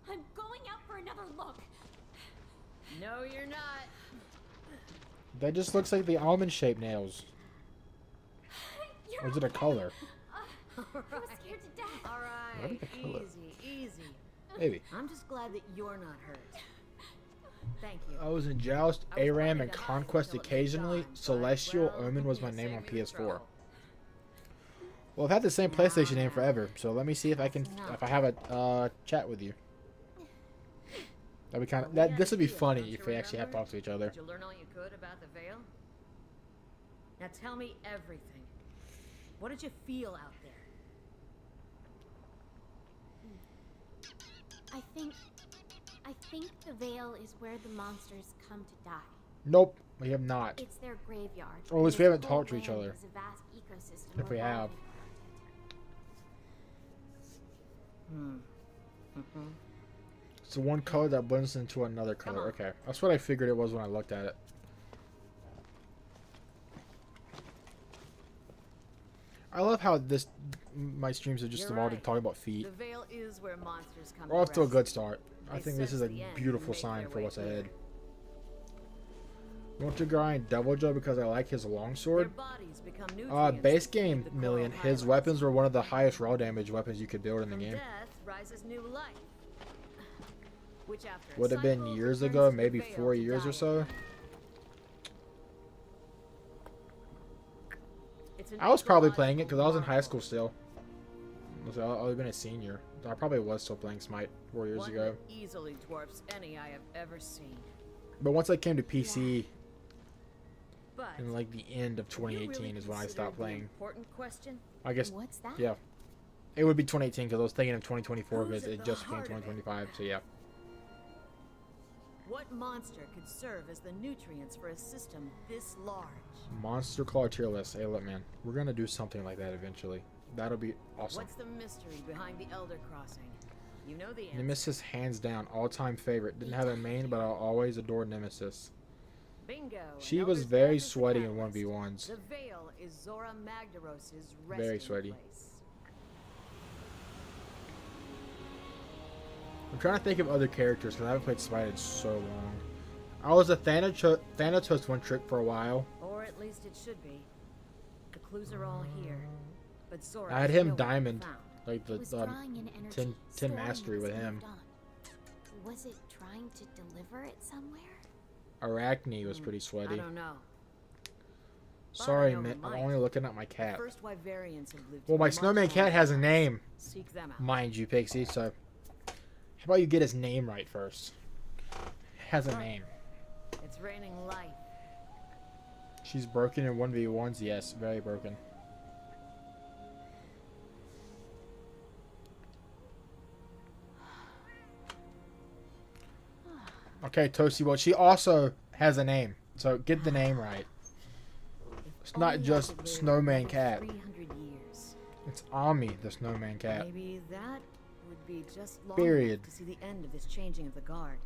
Speaker 11: I'm going out for another look.
Speaker 9: No, you're not.
Speaker 1: That just looks like the almond-shaped nails. Or is it a color?
Speaker 11: I was scared to death.
Speaker 9: All
Speaker 1: What
Speaker 9: right,
Speaker 1: is the color?
Speaker 9: easy.
Speaker 1: Maybe.
Speaker 9: I'm just glad that you're not hurt. Thank you.
Speaker 1: I was in Joust,
Speaker 9: I was
Speaker 1: ARAM,
Speaker 9: worried
Speaker 1: and
Speaker 9: about
Speaker 1: Conquest
Speaker 9: until it was
Speaker 1: occasionally.
Speaker 9: gone, but,
Speaker 1: Celestial
Speaker 9: well,
Speaker 1: Omen was my
Speaker 9: you
Speaker 1: name
Speaker 9: saved
Speaker 1: on
Speaker 9: me the
Speaker 1: PS4.
Speaker 9: trouble.
Speaker 1: Well, I've had the same PlayStation name forever, so let me see if I can,
Speaker 9: Enough.
Speaker 1: if I have a chat with you. That'd be kind of,
Speaker 9: Well, we
Speaker 1: this
Speaker 9: had
Speaker 1: would be
Speaker 9: a deal,
Speaker 1: funny
Speaker 9: don't
Speaker 1: if
Speaker 9: you
Speaker 1: we actually have to
Speaker 9: remember?
Speaker 1: talk to each other.
Speaker 9: Did you learn all you could about the Veil? Now tell me everything. What did you feel out there?
Speaker 11: I think the Veil is where the monsters come to die.
Speaker 1: Nope, we have not.
Speaker 11: It's their graveyard.
Speaker 1: Or at least we
Speaker 11: This
Speaker 1: haven't
Speaker 11: whole
Speaker 1: talked to each
Speaker 11: land
Speaker 1: other.
Speaker 11: is a vast ecosystem
Speaker 1: If we
Speaker 11: of
Speaker 1: have.
Speaker 11: life.
Speaker 1: It's the one color that blends into another color.
Speaker 9: on.
Speaker 1: Okay, that's what I figured it was when I looked at it. I love how my streams have just
Speaker 9: You're
Speaker 1: evolved to
Speaker 9: right.
Speaker 1: talk about feet.
Speaker 9: The Veil is where monsters come
Speaker 1: We're off to a
Speaker 9: rest.
Speaker 1: good start. I
Speaker 9: They
Speaker 1: think this is
Speaker 9: sense
Speaker 1: a
Speaker 9: the end
Speaker 1: beautiful
Speaker 9: and make
Speaker 1: sign
Speaker 9: their
Speaker 1: for
Speaker 9: way
Speaker 1: what's
Speaker 9: here.
Speaker 1: ahead. I want to grind Deviljho because I like his
Speaker 9: Their
Speaker 1: longsword.
Speaker 9: bodies become nutrients
Speaker 1: Base
Speaker 9: that feed
Speaker 1: game
Speaker 9: the coral
Speaker 1: million. His
Speaker 9: highlands.
Speaker 1: weapons were one of the highest raw damage weapons you could build in the
Speaker 9: From
Speaker 1: game.
Speaker 9: death rises new life. Which after a
Speaker 1: Would have been
Speaker 9: cycle
Speaker 1: years
Speaker 9: returns
Speaker 1: ago,
Speaker 9: to the
Speaker 1: maybe
Speaker 9: Veil
Speaker 1: 4
Speaker 9: to
Speaker 1: years
Speaker 9: die
Speaker 1: or so.
Speaker 9: again. It's an
Speaker 1: I was probably playing it
Speaker 9: ecological
Speaker 1: because I was in high
Speaker 9: marvel.
Speaker 1: school still. I would have been a senior. I probably was still playing Smite 4 years
Speaker 9: One
Speaker 1: ago.
Speaker 9: that easily dwarfs any I have ever seen.
Speaker 1: But once I came to PC
Speaker 9: But
Speaker 1: in like the end of
Speaker 9: have you
Speaker 1: 2018
Speaker 9: really
Speaker 1: is when I
Speaker 9: considered
Speaker 1: stopped
Speaker 9: the
Speaker 1: playing.
Speaker 9: Important question.
Speaker 1: I guess,
Speaker 11: What's that?
Speaker 1: yeah. It would be 2018 because I was thinking of 2024
Speaker 9: Who's
Speaker 1: because
Speaker 9: at
Speaker 1: it
Speaker 9: the
Speaker 1: just became
Speaker 9: heart of it?
Speaker 1: 2025. So yeah.
Speaker 9: What monster could serve as the nutrients for a system this large?
Speaker 1: Monster Claw tier list. Hey, look, man. We're going to do something like that eventually. That'll be awesome.
Speaker 9: What's the mystery behind the Elder Crossing? You know the answer.
Speaker 1: Nemesis, hands down, all-time favorite. Didn't have a main, but I'll always adore Nemesis.
Speaker 9: Bingo.
Speaker 1: She
Speaker 9: and
Speaker 1: was
Speaker 9: Elder's
Speaker 1: very
Speaker 9: death is the
Speaker 1: sweaty in
Speaker 9: catalyst.
Speaker 1: 1v1s.
Speaker 9: The Veil is Zora Magdaros'
Speaker 1: Very
Speaker 9: resting
Speaker 1: sweaty.
Speaker 9: place.
Speaker 1: I'm trying to think of other characters because I haven't played Smite in so long. I was a Thanatos one trick for a while.
Speaker 9: Or at least it should be. The clues are all here. But Zora
Speaker 1: I had
Speaker 9: is
Speaker 1: him
Speaker 9: nowhere to be
Speaker 1: Diamond,
Speaker 9: found.
Speaker 1: like
Speaker 11: It was
Speaker 1: the
Speaker 11: drawing in energy,
Speaker 1: 10
Speaker 11: storing
Speaker 1: mastery
Speaker 11: it
Speaker 1: with
Speaker 11: as it
Speaker 1: him.
Speaker 11: moved on. Was it trying to deliver it somewhere?
Speaker 1: Arachne was pretty
Speaker 9: I
Speaker 1: sweaty.
Speaker 9: don't know.
Speaker 1: Sorry,
Speaker 9: But I know
Speaker 1: man.
Speaker 9: who
Speaker 1: I'm
Speaker 9: might.
Speaker 1: only looking at my
Speaker 9: The
Speaker 1: cat.
Speaker 9: first Wyverians have lived
Speaker 1: Well,
Speaker 9: here
Speaker 1: my
Speaker 9: much
Speaker 1: snowman cat
Speaker 9: longer
Speaker 1: has a
Speaker 9: than us.
Speaker 1: name,
Speaker 9: Seek them out.
Speaker 1: mind you, Pixie. So, how about you get his name right first? Has a name.
Speaker 9: It's raining life.
Speaker 1: She's broken in 1v1s. Yes, very broken. Okay, Toasty. Well, she also has a name, so get the name right. It's not
Speaker 9: Only I
Speaker 1: just
Speaker 9: could live
Speaker 1: Snowman
Speaker 9: another
Speaker 1: Cat.
Speaker 9: 300 years.
Speaker 1: It's Ami, the Snowman Cat.
Speaker 9: Maybe that would be just long
Speaker 1: Period.
Speaker 9: enough to see the end of this changing of the guard.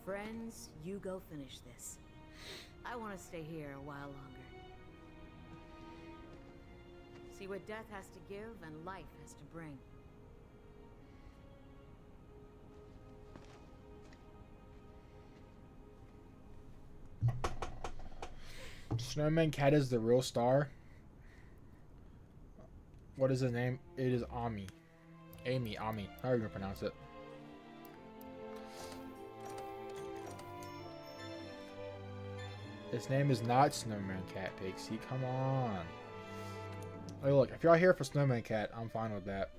Speaker 9: Friends, you go finish this. I want to stay here a while longer. See what death has to give and life has to bring.
Speaker 1: Snowman Cat is the real star. What is his name? It is Ami. Ami. How are you gonna pronounce it? His name is not Snowman Cat, Pixie. Come on. Hey, look, if y'all here for Snowman Cat, I'm fine with that.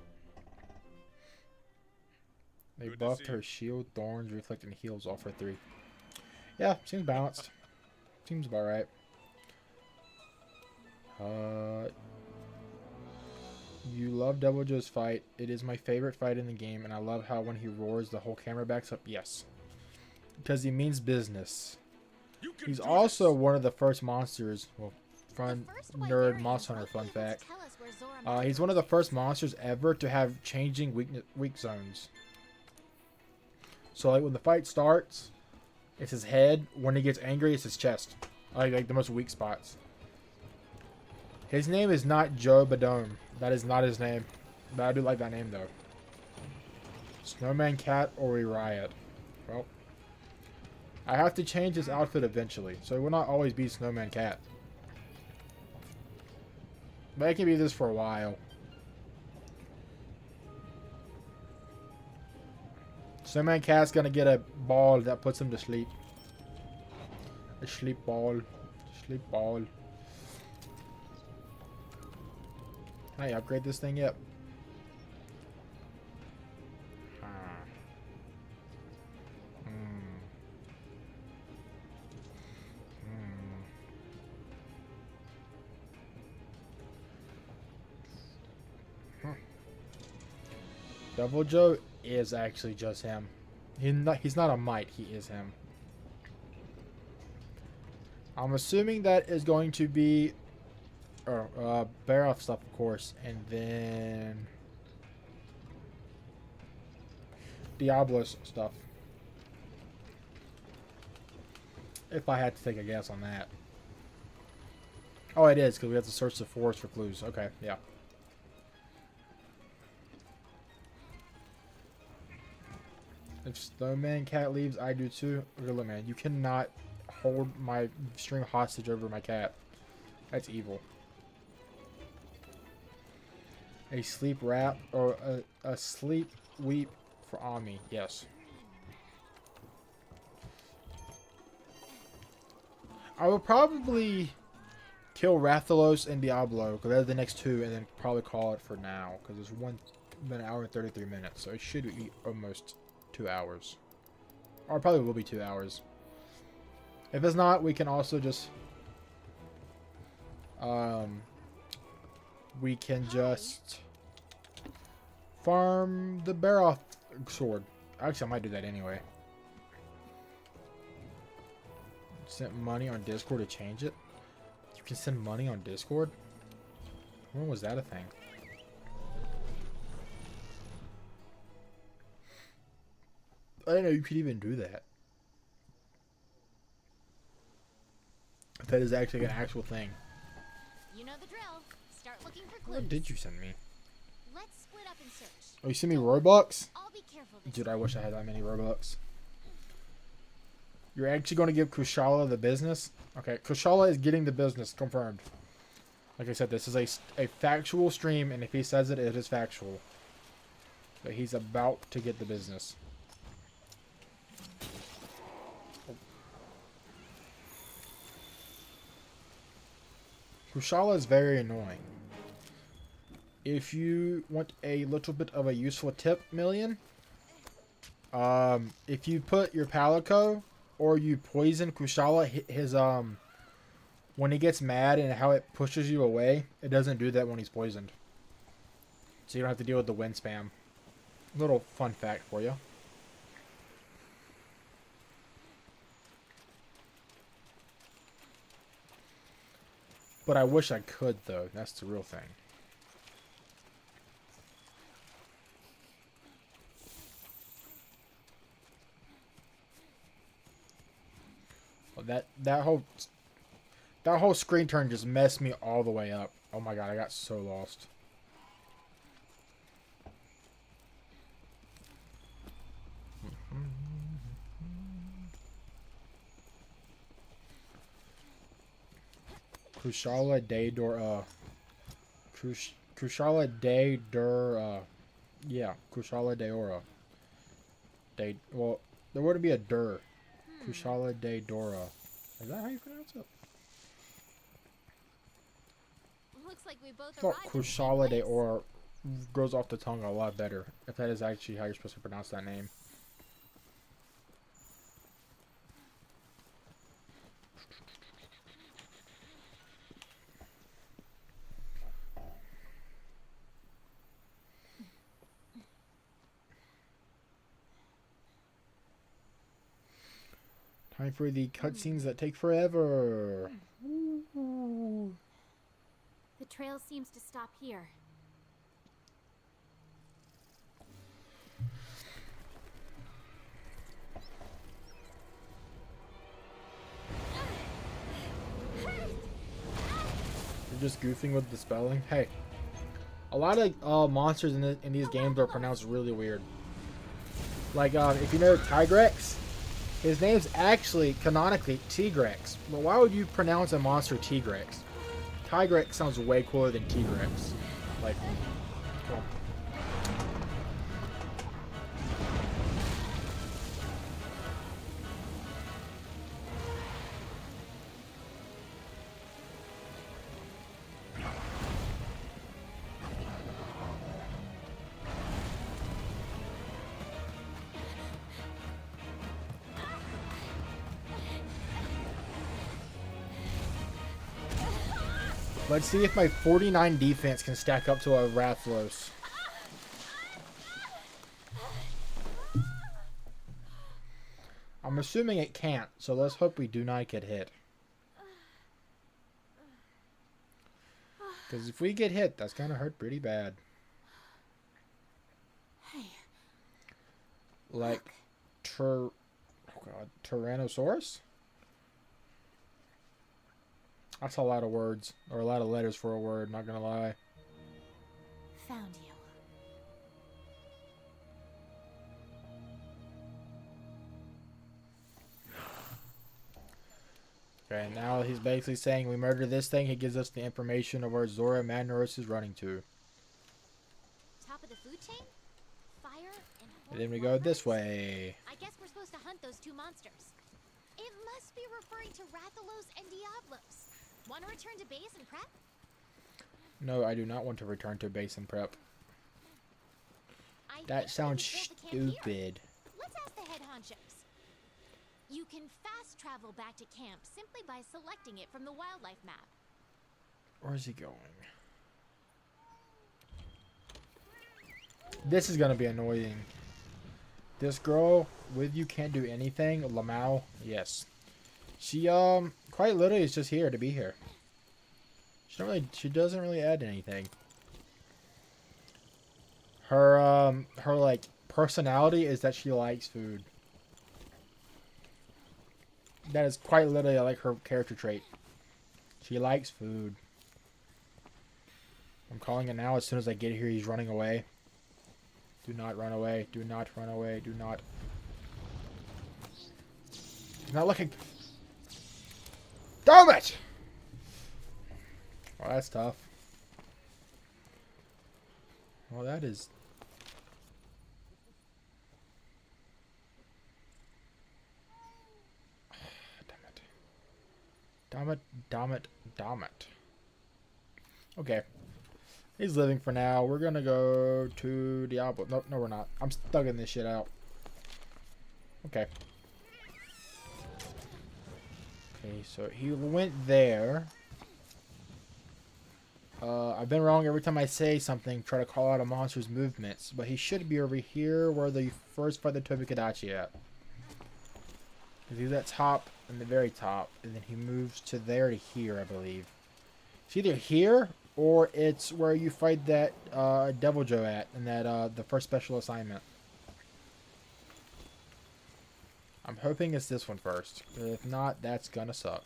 Speaker 1: They
Speaker 2: Good to
Speaker 1: buffed
Speaker 2: see
Speaker 1: her
Speaker 2: you.
Speaker 1: shield, thorns, reflect, and heals all for 3. Yeah, seems balanced. Seems about right. You love Devil Joe's fight. It is my favorite fight in the game, and I love how when he roars, the whole camera backs up. Yes. Because he means business.
Speaker 2: You can
Speaker 1: He's
Speaker 2: do
Speaker 1: also
Speaker 2: this.
Speaker 1: one of the first monsters. Well, fun
Speaker 8: The first
Speaker 1: nerd
Speaker 8: Wyverian
Speaker 1: Monster Hunter
Speaker 8: won't
Speaker 1: fun
Speaker 8: be able to
Speaker 1: fact.
Speaker 8: tell us where Zora
Speaker 1: He's
Speaker 8: Magdaros
Speaker 1: one of the
Speaker 8: is.
Speaker 1: first monsters ever to have changing weak zones. So like when the fight starts, it's his head. When he gets angry, it's his chest. Like the most weak spots. His name is not Joe Badome. That is not his name. But I do like that name though. Snowman Cat or we riot. Well, I have to change his outfit eventually, so it will not always be Snowman Cat. But it can be this for a while. Snowman Cat's gonna get a ball that puts him to sleep. A sleep ball. Sleep ball. Hey, upgrade this thing yet? Devil Joe is actually just him. He's not a mite, he is him. I'm assuming that is going to be Barrow stuff, of course, and then Diablo's stuff. If I had to take a guess on that. Oh, it is, because we have to search the forest for clues. Okay, yeah. If Snowman Cat leaves, I do too. Really, man, you cannot hold my stream hostage over my cat. That's evil. A sleep rap or a sleep weep for Ami. Yes. I would probably kill Rathalos and Diablo because they're the next 2, and then probably call it for now because it's 1 hour and 33 minutes, so it should be almost 2 hours. Or it probably will be 2 hours. If it's not, we can also just we can just farm the Barroth sword. Actually, I might do that anyway. Sent money on Discord to change it. You can send money on Discord? When was that a thing? I didn't know you could even do that. That is actually an actual thing.
Speaker 8: You know the drill. Start looking for clues.
Speaker 1: What did you send me?
Speaker 8: Let's split up and search.
Speaker 1: Oh, you sent me Robux?
Speaker 8: I'll be careful this
Speaker 1: Dude, I wish I had that many Robux. You're actually going to give Kushala the business? Okay, Kushala is getting the business, confirmed. Like I said, this is a factual stream, and if he says it, it is factual. But he's about to get the business. Kushala is very annoying. If you want a little bit of a useful tip, Million, if you put your Palico or you poison Kushala, his when he gets mad and how it pushes you away, it doesn't do that when he's poisoned. So you don't have to deal with the wind spam. Little fun fact for you. But I wish I could, though. That's the real thing. that whole screen turn just messed me all the way up. Oh my god, I got so lost. Kushala de Dor Kushala de Dur yeah, Kushala de Ora. Well, there would be a Dur. Kushala de Dora. Is that how you pronounce it?
Speaker 8: Looks like we both
Speaker 1: I thought
Speaker 8: arrived at the same
Speaker 1: Kushala de
Speaker 8: place.
Speaker 1: Ora goes off the tongue a lot better. If that is actually how you're supposed to pronounce that name. Time for the cutscenes that take forever.
Speaker 11: The trail seems to stop here.
Speaker 1: You're just goofing with the spelling. Hey, a lot of monsters in these games are pronounced really weird. Like if you know Tigrex, his name's actually canonically Tigrex. But why would you pronounce a monster Tigrex? Tigrex sounds way cooler than Tigrex. Like, cool. Let's see if my 49 defense can stack up to a Rathalos. I'm assuming it can't, so let's hope we do not get hit. Because if we get hit, that's gonna hurt pretty bad.
Speaker 11: Hey.
Speaker 1: Like, oh god, Tyrannosaurus? That's a lot of words, or a lot of letters for a word, not gonna lie.
Speaker 11: Found you.
Speaker 1: Okay, now he's basically saying we murder this thing, he gives us the information of where Zora Magnaros is running to.
Speaker 8: Top of the food chain? Fire
Speaker 1: And then we go this way.
Speaker 8: I guess we're supposed to hunt those two monsters. It must be referring to Rathalos and Diablos. Want to return to base and prep?
Speaker 1: No, I do not want to return to base and prep.
Speaker 8: I
Speaker 1: That
Speaker 8: think
Speaker 1: sounds
Speaker 8: we could build a camp here.
Speaker 1: stupid.
Speaker 8: Let's ask the head honchos. You can fast travel back to camp simply by selecting it from the wildlife map.
Speaker 1: Where is he going? This is gonna be annoying. This girl with you can't do anything. Lamau, yes. She quite literally is just here to be here. She doesn't really add anything. Her like personality is that she likes food. That is quite literally like her character trait. She likes food. I'm calling it now. As soon as I get here, he's running away. Do not run away. Do not run away. Do not. He's not looking. Damn it! Well, that's tough. Well, that is. Damn it. Damn it. Damn it. Okay. He's living for now. We're gonna go to Diablo. Nope, no we're not. I'm thugging this shit out. Okay. Okay, so he went there. I've been wrong every time I say something, try to call out a monster's movements, but he should be over here where the first fight the Tobikadachi at. Because he's at top and the very top, and then he moves to there to here, I believe. It's either here or it's where you fight that Devil Joe at in that the first special assignment. I'm hoping it's this one first. If not, that's gonna suck.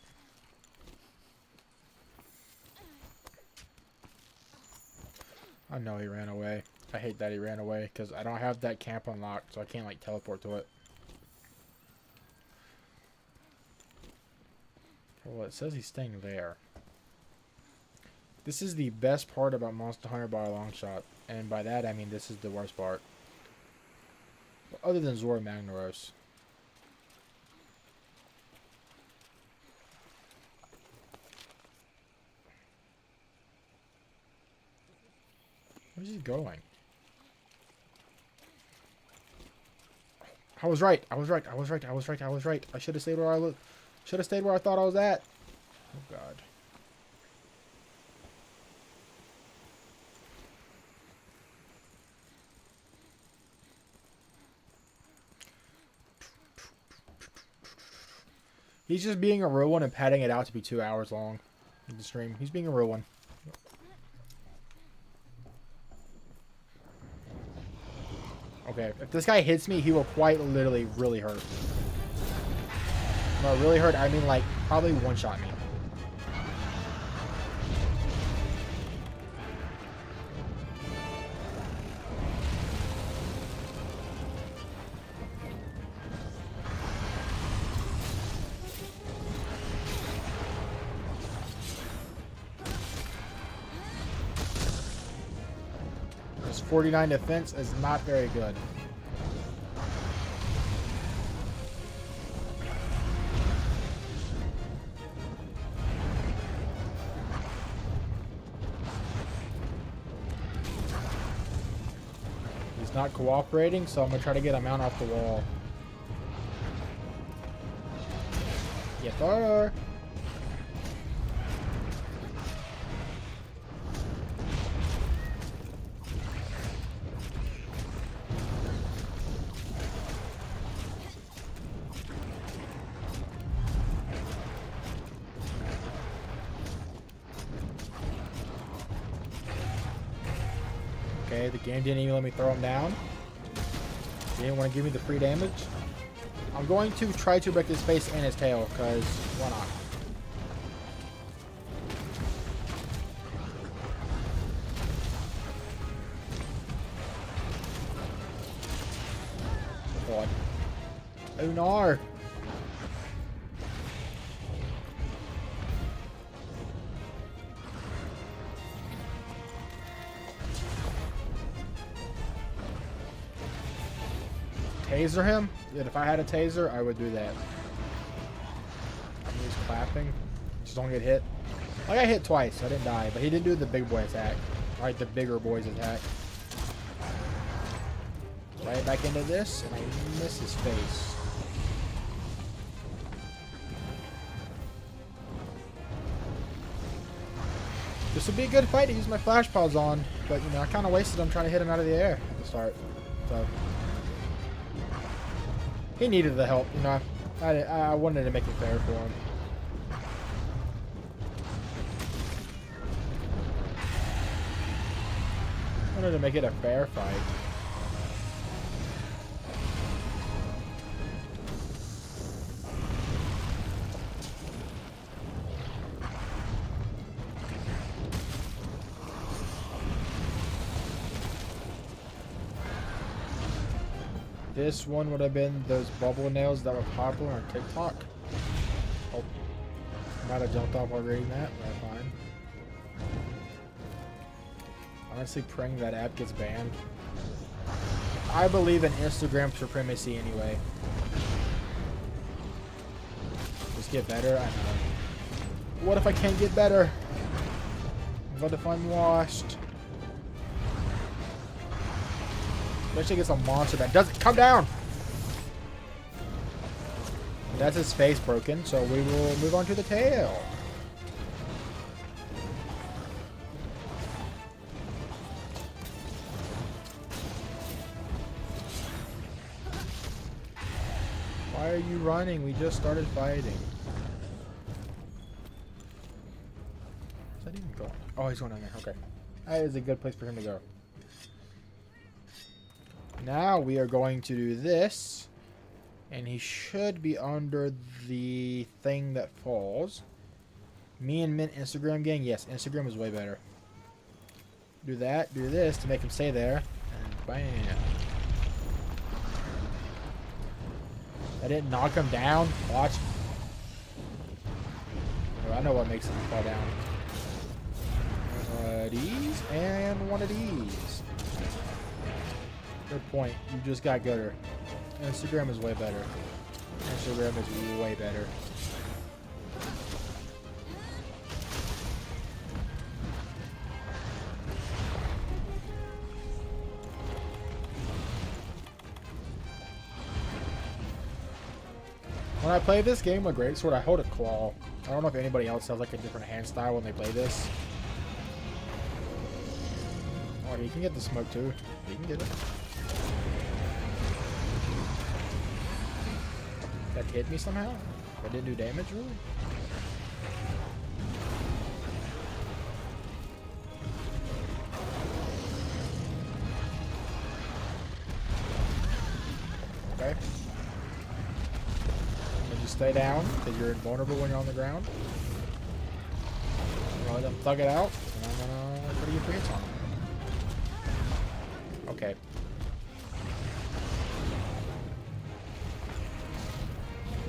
Speaker 1: I know he ran away. I hate that he ran away because I don't have that camp unlocked, so I can't like teleport to it. Well, it says he's staying there. This is the best part about Monster Hunter by a long shot. And by that, I mean this is the worst part. Other than Zora Magnaros. Where's he going? I was right. I was right. I was right. I was right. I was right. I should have stayed where I looked. Should have stayed where I thought I was at. Oh God. He's just being a real one and padding it out to be 2 hours long in the stream. He's being a real one. Okay, if this guy hits me, he will quite literally really hurt. No, really hurt, I mean like probably one-shot me. This 49 defense is not very good. He's not cooperating, so I'm gonna try to get him out off the wall. Yes, sir. Okay, the game didn't even let me throw him down. They didn't want to give me the free damage. I'm going to try to break his face and his tail, because why not? God. Oh no! Taser him? Yeah, if I had a taser, I would do that. He's clapping. Just don't get hit. I got hit twice. I didn't die, but he didn't do the big boy attack. Right, the bigger boy's attack. Right back into this, and I miss his face. This would be a good fight to use my flash pods on, but you know, I kind of wasted him trying to hit him out of the air at the start. So. He needed the help, you know. I wanted to make it fair for him. I wanted to make it a fair fight. This one would have been those bubble nails that were popular on TikTok. Oh, might have jumped off while reading that, but fine. Honestly, praying that app gets banned. I believe in Instagram supremacy anyway. Just get better, I know. What if I can't get better? What if I'm washed? Especially against a monster that doesn't come down. That's his face broken, so we will move on to the tail. Why are you running? We just started fighting. Is that even going? Oh, he's going down there. Okay. That is a good place for him to go. Now we are going to do this. And he should be under the thing that falls. Me and Mint Instagram gang. Yes, Instagram is way better. Do that. Do this to make him stay there. And bam. I didn't knock him down. Watch. Oh, I know what makes him fall down. One of these and one of these. Good point. You just got gooder. Instagram is way better. Instagram is way better. When I play this game with Greatsword, I hold a claw. I don't know if anybody else has like a different hand style when they play this. Oh, you can get the smoke too. You can get it. That hit me somehow? That didn't do damage, really? Okay. And just stay down, because you're invulnerable when you're on the ground. I'm gonna let them thug it out, and I'm gonna put you 3 hits on them. Okay.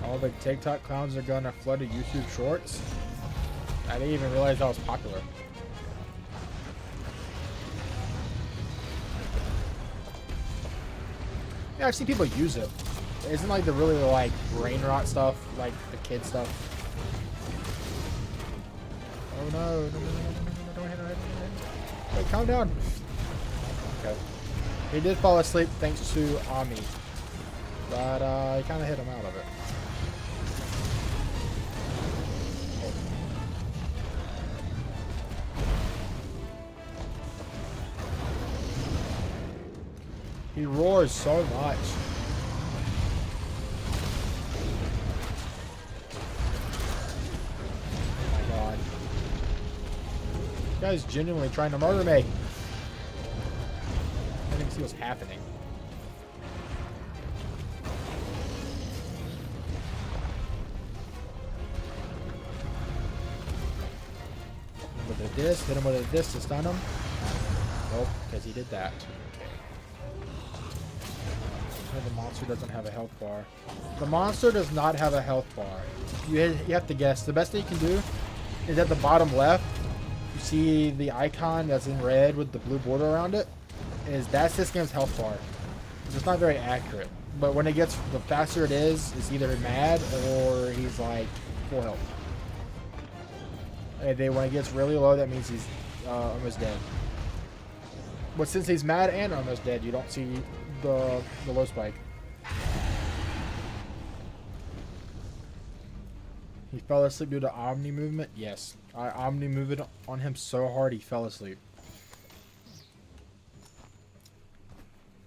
Speaker 1: All the TikTok clowns are gonna flood to YouTube Shorts. I didn't even realize that was popular. Yeah, I've seen people use it. It isn't like the really like brain rot stuff, like the kid stuff. Oh no, don't hit him. Wait, calm down. Okay. He did fall asleep thanks to Ami. But I kind of hit him out of it. He roars so much. Oh my god. This guy's genuinely trying to murder me. I didn't see what's happening. With a disc, hit him with a disc to stun him. Nope, because he did that. The monster doesn't have a health bar. The monster does not have a health bar. You have to guess. The best thing you can do is at the bottom left. You see the icon that's in red with the blue border around it. That's this game's health bar. It's not very accurate. But when it gets, the faster it is, it's either mad or he's like full health. And then when it gets really low, that means he's almost dead. But since he's mad and almost dead, you don't see the low spike. He fell asleep due to Omni movement? Yes. I Omni moved on him so hard he fell asleep.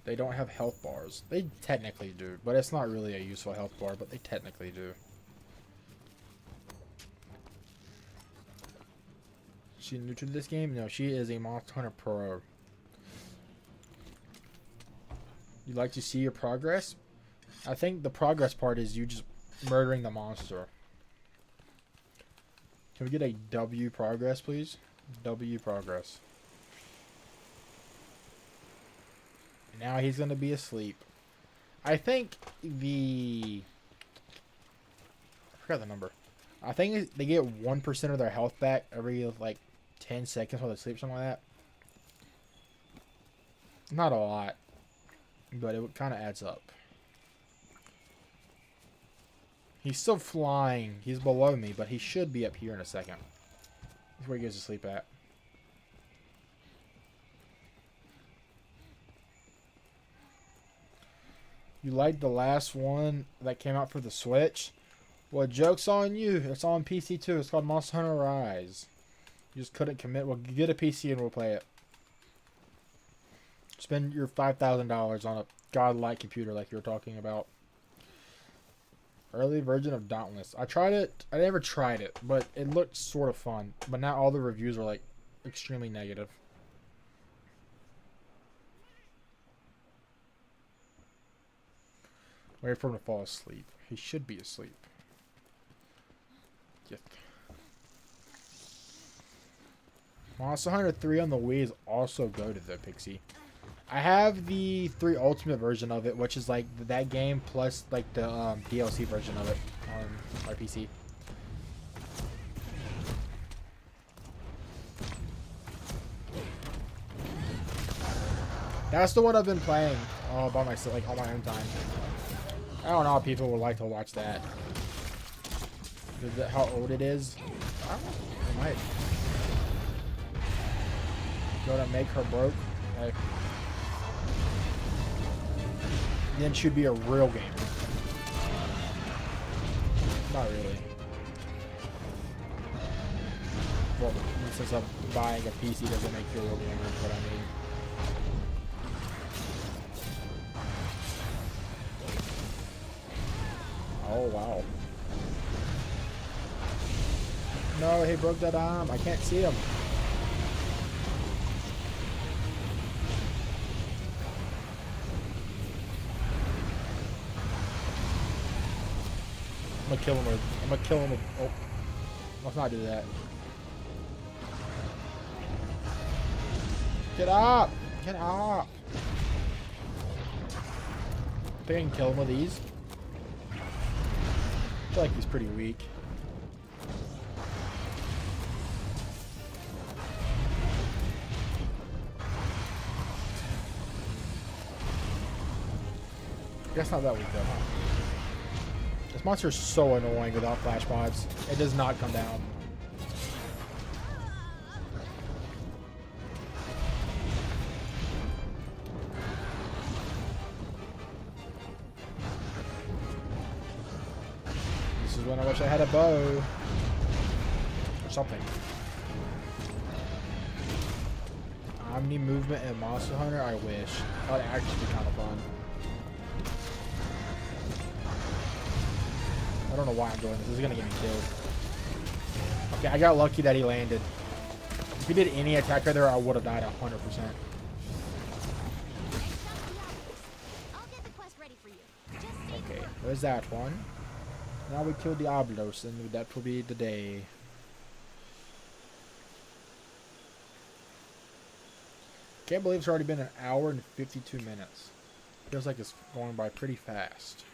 Speaker 1: They don't have health bars. They technically do, but it's not really a useful health bar, but they technically do. She new to this game? No, she is a Monster Hunter Pro. You like to see your progress? I think the progress part is you just murdering the monster. Can we get a W progress, please? W progress. And now he's going to be asleep. I think I forgot the number. I think they get 1% of their health back every, like, 10 seconds while they sleep, something like that. Not a lot. But it kind of adds up. He's still flying. He's below me, but he should be up here in a second. That's where he goes to sleep at. You liked the last one that came out for the Switch? Well, joke's on you. It's on PC too. It's called Monster Hunter Rise. You just couldn't commit. Well, get a PC and we'll play it. Spend your $5,000 on a godlike computer like you were talking about. Early version of Dauntless. I tried it. I never tried it, but it looked sort of fun. But now all the reviews are like extremely negative. Wait for him to fall asleep. He should be asleep. Yep. Monster Hunter 3 on the Wii is also goated though, Pixie. I have the 3 Ultimate version of it, which is like that game plus like the DLC version of it on my PC. That's the one I've been playing by myself, like on my own time. I don't know if people would like to watch that. How old it is? I don't know. It might. Gonna make her broke. Hey. Then she'd be a real gamer. Not really. Well, since I'm buying a PC doesn't make you a real gamer, is what I mean. Oh, wow. No, he broke that arm. I can't see him. I'm gonna kill him with... I'm gonna kill him with... Oh. Let's not do that. Get up! Get up! I think I can kill him with these. I feel like he's pretty weak. I guess not that weak though, huh? This monster is so annoying without flash mods. It does not come down. This is when I wish I had a bow. Or something. Omni movement in Monster Hunter? I wish. That would actually be kind of fun. I don't know why I'm doing this. This is gonna get me killed. Okay, I got lucky that he landed. If he did any attack right there, I would have died 100%. Okay, there's that one. Now we killed Diablos, and that will be the day. Can't believe it's already been an hour and 52 minutes. Feels like it's going by pretty fast.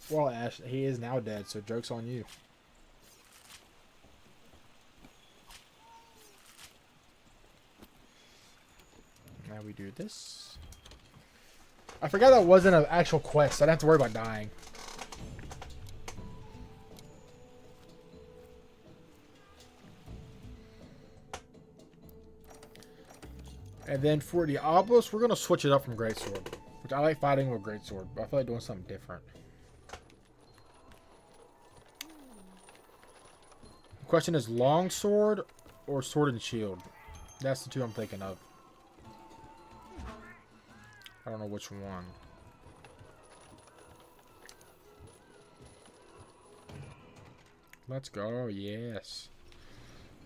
Speaker 1: Well, Ash, he is now dead, so joke's on you. Now we do this. I forgot that wasn't an actual quest. I didn't have to worry about dying. And then for Diablos, we're going to switch it up from Greatsword. Which I like fighting with Greatsword, but I feel like doing something different. The question is Longsword or Sword and Shield? That's the two I'm thinking of. I don't know which one. Let's go, yes.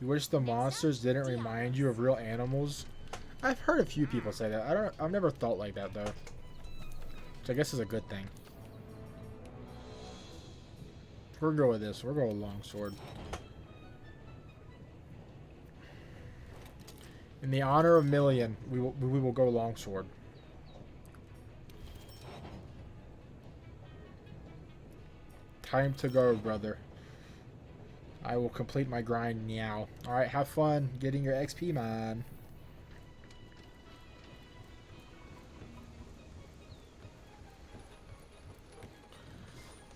Speaker 1: You wish the monsters didn't remind you of real animals? I've heard a few people say that. I've never thought like that though. Which I guess is a good thing. We're gonna go with this. We're going with Longsword. In the honor of Million, we will go Longsword. Time to go, brother. I will complete my grind now. Alright, have fun getting your XP, man.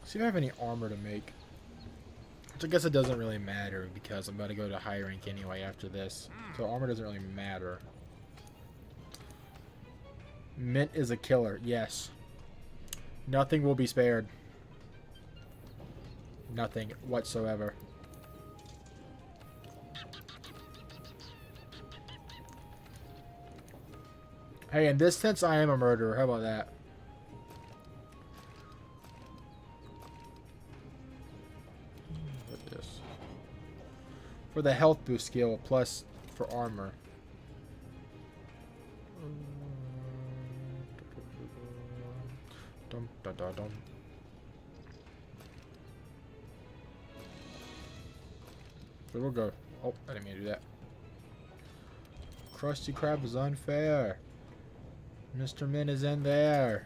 Speaker 1: See if I have any armor to make. Which I guess it doesn't really matter because I'm about to go to high rank anyway after this. So armor doesn't really matter. Mint is a killer, yes. Nothing will be spared. Nothing whatsoever. Hey, in this sense, I am a murderer. How about that? For the health boost skill, plus for armor. Dum, da, da, dum. So we'll go. Oh, I didn't mean to do that. Krusty Krab is unfair. Mr. Min is in there.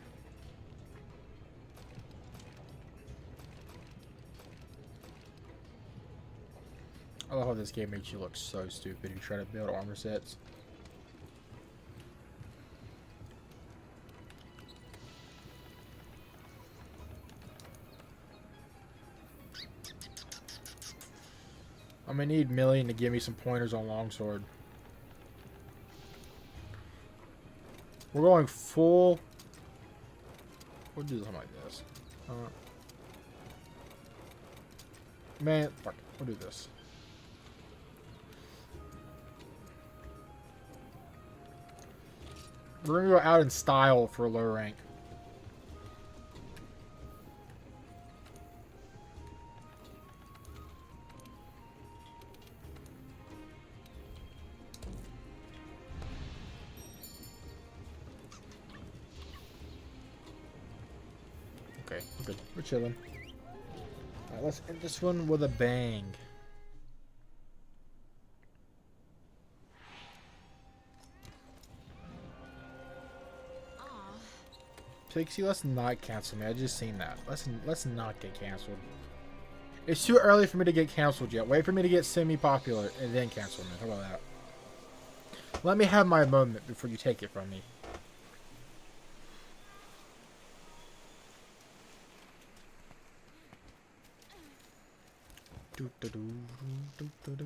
Speaker 1: I love how this game makes you look so stupid. You try to build armor sets. I'm gonna need Million to give me some pointers on longsword. We're going full. We'll do something like this. Man, fuck it. We'll do this. We're gonna go out in style for low rank. Okay, we're good. We're chilling. Alright, let's end this one with a bang. Pixie, let's not cancel me. I just seen that. Let's not get canceled. It's too early for me to get canceled yet. Wait for me to get semi-popular and then cancel me. How about that? Let me have my moment before you take it from me. Do do do do do do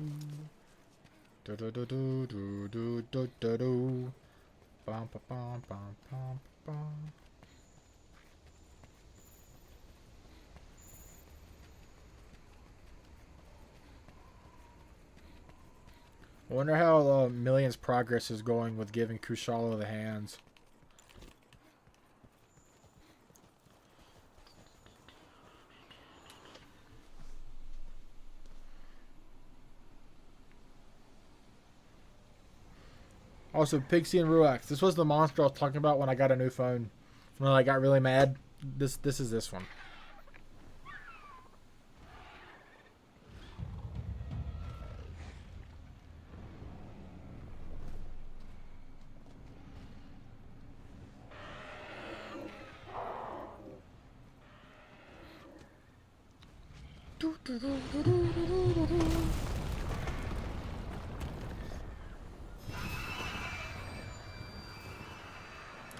Speaker 1: do do do do do do do do. Bum bum bum bum bum bum. I wonder how Million's progress is going with giving Kushala the hands. Also, Pixie and Ruax. This was the monster I was talking about when I got a new phone. When I got really mad. This is this one.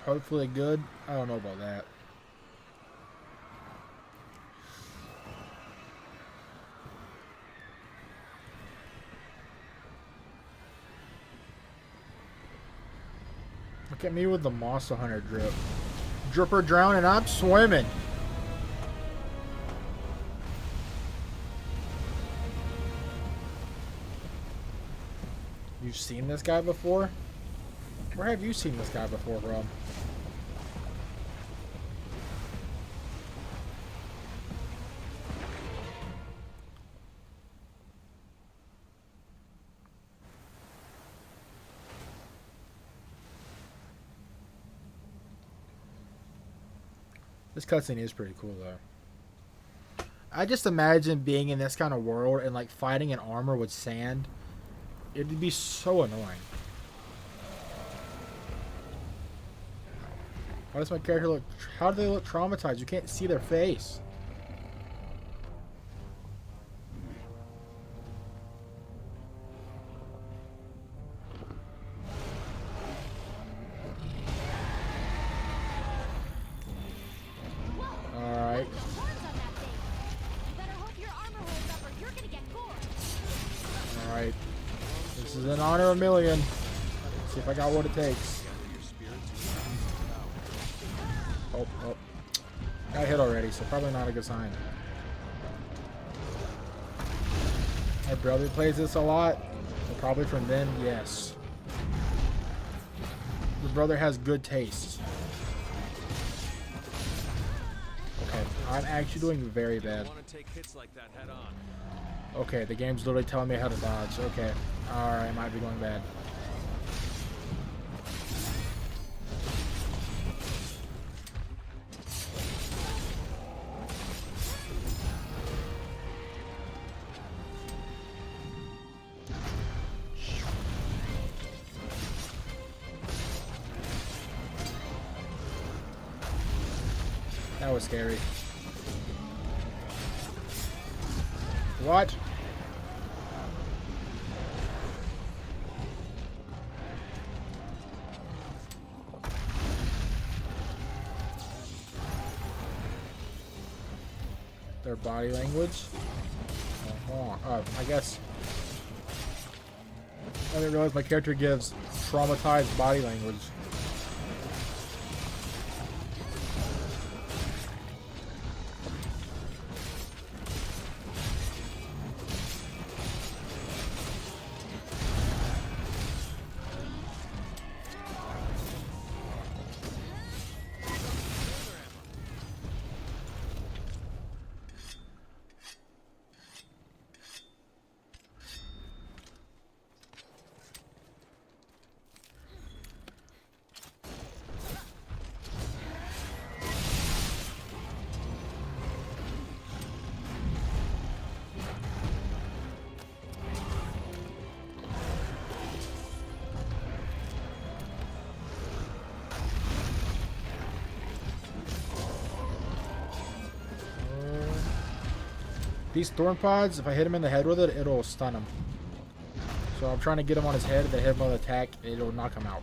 Speaker 1: Hopefully good. I don't know about that. Look at me with the Monster Hunter drip. Dripper drown and I'm swimming. You've seen this guy before? Where have you seen this guy before, bro? This cutscene is pretty cool, though. I just imagine being in this kind of world and, like, fighting in armor with sand. It'd be so annoying. Why does my character look... How do they look traumatized? You can't see their face. Alright. Alright. This is in honor of Million. Let's see if I got what it takes. Oh. Got hit already, so probably not a good sign. My brother plays this a lot. So probably from then, yes. Your brother has good taste. Okay, I'm actually doing very bad.
Speaker 4: Want to take hits like that head on.
Speaker 1: Okay, the game's literally telling me how to dodge. Okay. Alright, might be going bad. That was scary. What? Their body language? I guess. I didn't realize my character gives traumatized body language. These thorn pods, if I hit him in the head with it, it'll stun him. So I'm trying to get him on his head. If I hit him with an attack, it'll knock him out.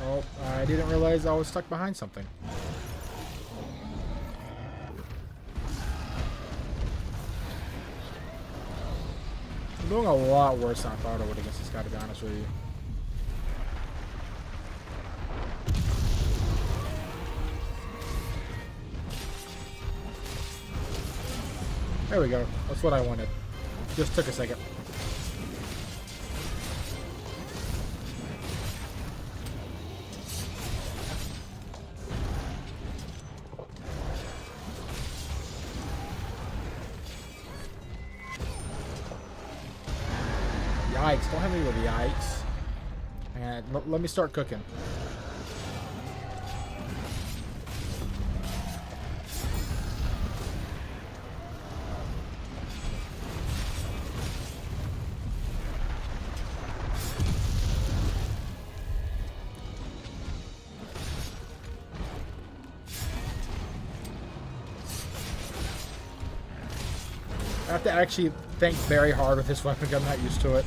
Speaker 1: Oh, I didn't realize I was stuck behind something. I'm doing a lot worse than I thought I would against this guy, to be honest with you. There we go. That's what I wanted. Just took a second. Yikes. Don't have me with yikes. And let me start cooking. I have to actually think very hard with this weapon. I'm not used to it.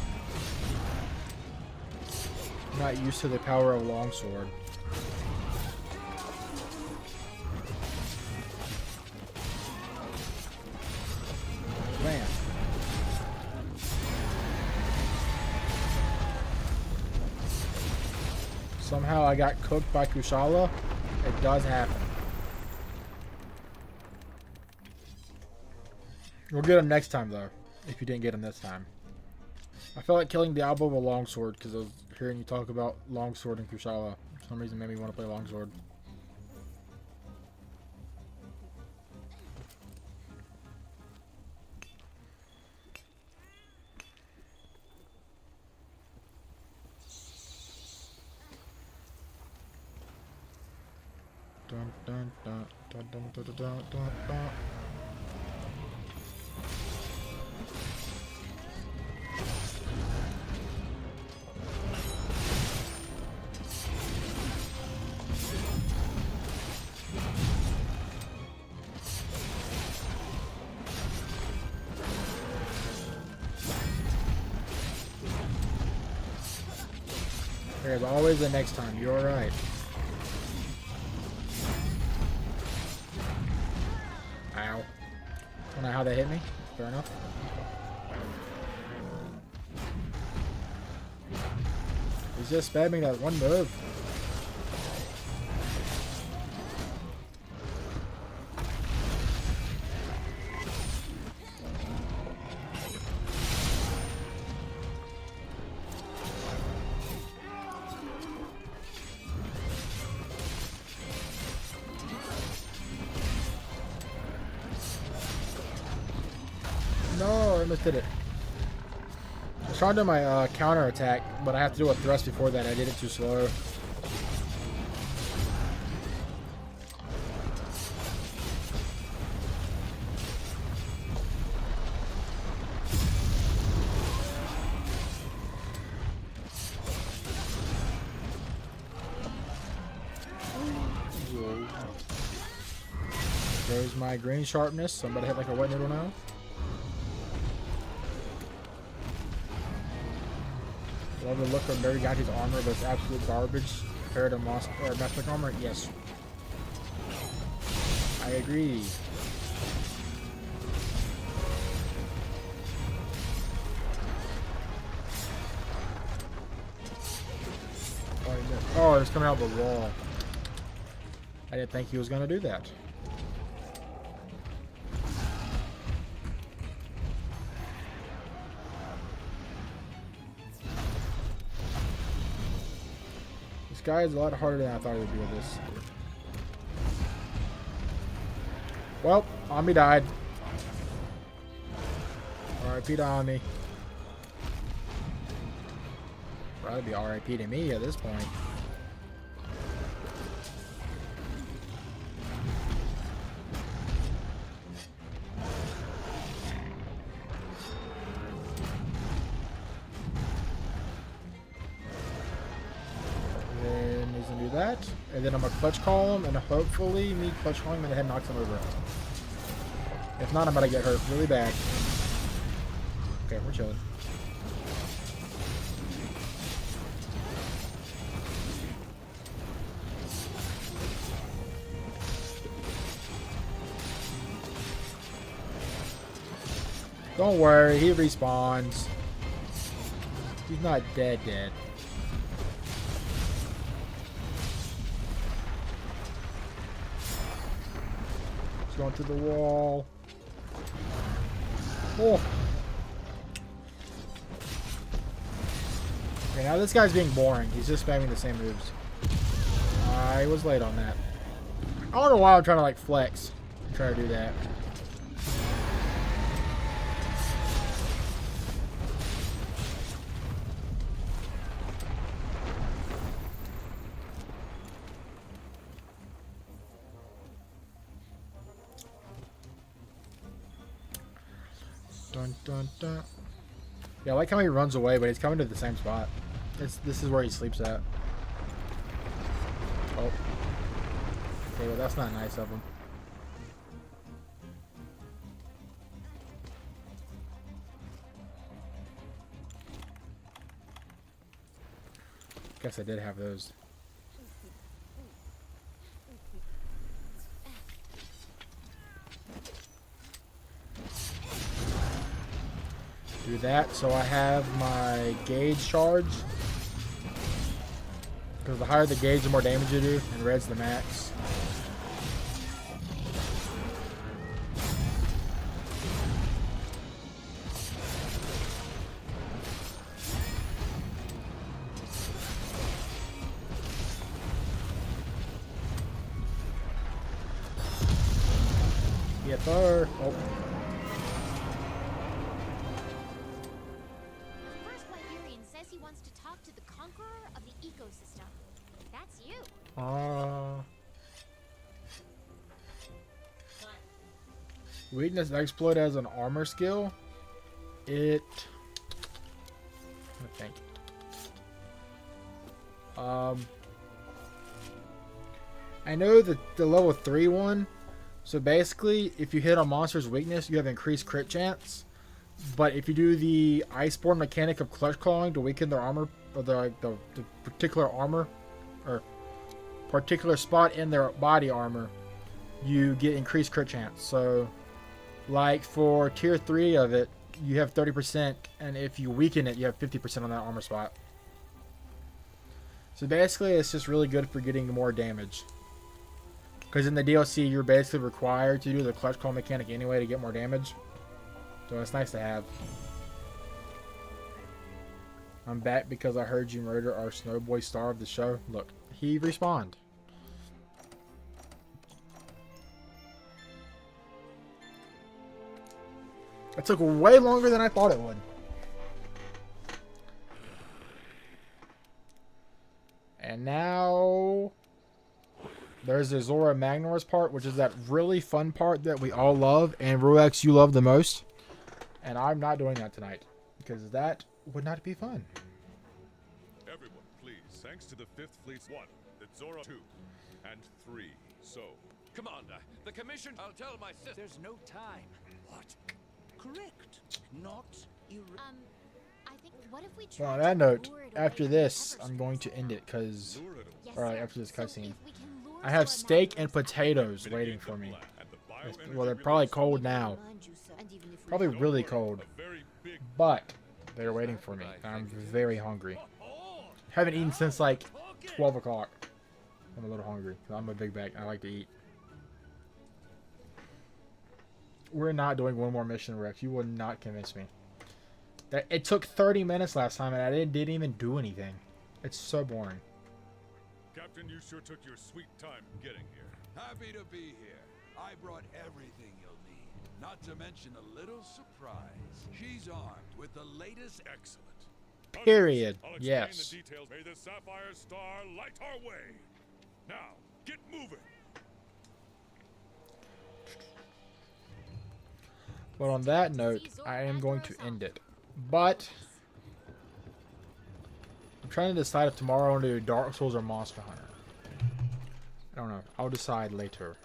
Speaker 1: I'm not used to the power of longsword. Man. Somehow I got cooked by Kushala. It does happen. We'll get him next time, though, if you didn't get him this time. I felt like killing Diablo with a longsword because I was hearing you talk about longsword and Kushala. For some reason, it made me want to play longsword. Dun, dun, dun, dun, dun, dun, dun, dun, dun, dun. Okay, but always the next time. You're right. Ow. Don't know how they hit me. Fair enough. He's just spamming that one move. almost did it. I was trying to do my counter attack, but I have to do a thrust before that. I did it too slow. There's my green sharpness. Somebody hit like a wet noodle now. Love the look of Nergigachi's armor, but it's absolute garbage compared to Master armor. Yes, I agree. Oh, it's coming out the wall. I didn't think he was going to do that. This guy is a lot harder than I thought he would be with this. Well, Ami died. R.I.P. to Ami. Probably be R.I.P. to me at this point. Then he's gonna do that, and then I'm gonna clutch call him, and hopefully me clutch calling him and the head knocks him over. If not, I'm gonna get hurt really bad. Okay, we're chilling. Don't worry, he respawns. He's not dead. He's going through the wall. Oh. Okay, now this guy's being boring. He's just spamming the same moves. I was late on that. I don't know why I'm trying to like flex. Try to do that. Dun, dun, dun. Yeah, I like how he runs away, but he's coming to the same spot. This is where he sleeps at. Oh. Okay, well that's not nice of him. Guess I did have those. Do that so I have my gauge charge, because the higher the gauge the more damage you do, and red's the max. Get there. Oh. Weakness exploit as an armor skill. I think. I know that the level 3 one. So basically, if you hit a monster's weakness, you have increased crit chance. But if you do the Iceborne mechanic of clutch clawing to weaken their armor, or the particular armor, or particular spot in their body armor, you get increased crit chance. So, like for tier 3 of it, you have 30%, and if you weaken it, you have 50% on that armor spot. So basically, it's just really good for getting more damage. Because in the DLC, you're basically required to do the clutch claw mechanic anyway to get more damage. So it's nice to have. I'm back because I heard you murder our Snowboy star of the show. Look, he respawned. It took way longer than I thought it would. And now there's the Zora Magnaros part, which is that really fun part that we all love, and Ruex, you love the most. And I'm not doing that tonight, because that would not be fun.
Speaker 2: Everyone, please. Thanks to the 5th Fleet's 1, the Zora 2, and 3. So,
Speaker 3: Commander, the Commission... I'll tell my sister...
Speaker 6: There's no time. What? Correct. Not
Speaker 8: I think, what if we
Speaker 1: Well,
Speaker 8: try
Speaker 1: on
Speaker 8: to
Speaker 1: that note,
Speaker 8: lure it
Speaker 1: after
Speaker 8: away
Speaker 1: this,
Speaker 8: from
Speaker 1: I'm going to end it, because...
Speaker 2: lure it away.
Speaker 8: Yes,
Speaker 1: Or
Speaker 8: sir.
Speaker 1: after this
Speaker 8: So
Speaker 1: cutscene.
Speaker 8: if we can lure
Speaker 1: I have
Speaker 8: Zora
Speaker 1: steak
Speaker 8: Magnaros
Speaker 1: and
Speaker 8: out of
Speaker 1: potatoes
Speaker 2: Mitigate
Speaker 1: waiting
Speaker 2: the
Speaker 1: for me.
Speaker 2: plan, and the bioenergy
Speaker 1: Well, they're probably
Speaker 2: release
Speaker 1: cold
Speaker 2: will
Speaker 1: now.
Speaker 8: Mind you, sir. And even if we
Speaker 1: Probably
Speaker 2: Don't
Speaker 1: really
Speaker 2: worry,
Speaker 1: cold.
Speaker 2: a very big
Speaker 1: But they're waiting for me. And I'm very hungry. Haven't eaten since like 12 o'clock. I'm a little hungry. I'm a big bag. I like to eat. We're not doing one more mission, Rex. You will not convince me. It took 30 minutes last time and I didn't even do anything. It's so boring.
Speaker 2: Captain, you sure took your sweet time getting here.
Speaker 7: Happy to be here. I brought everything you'll need. Not to mention a little surprise. She's armed with the latest...
Speaker 2: Excellent.
Speaker 1: Period.
Speaker 2: I'll explain
Speaker 1: Yes.
Speaker 2: the details. May the Sapphire Star light our way. Now, get moving.
Speaker 1: But on that note, I am going to end it. But I'm trying to decide if tomorrow I want to do Dark Souls or Monster Hunter. I don't know. I'll decide later.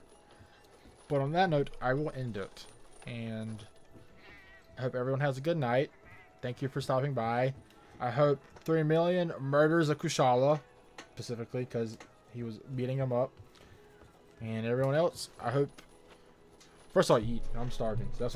Speaker 1: But on that note, I will end it. And I hope everyone has a good night. Thank you for stopping by. I hope 3 million murders of Kushala, specifically because he was beating him up. And everyone else, I hope... First of all, eat. I'm starving. So that's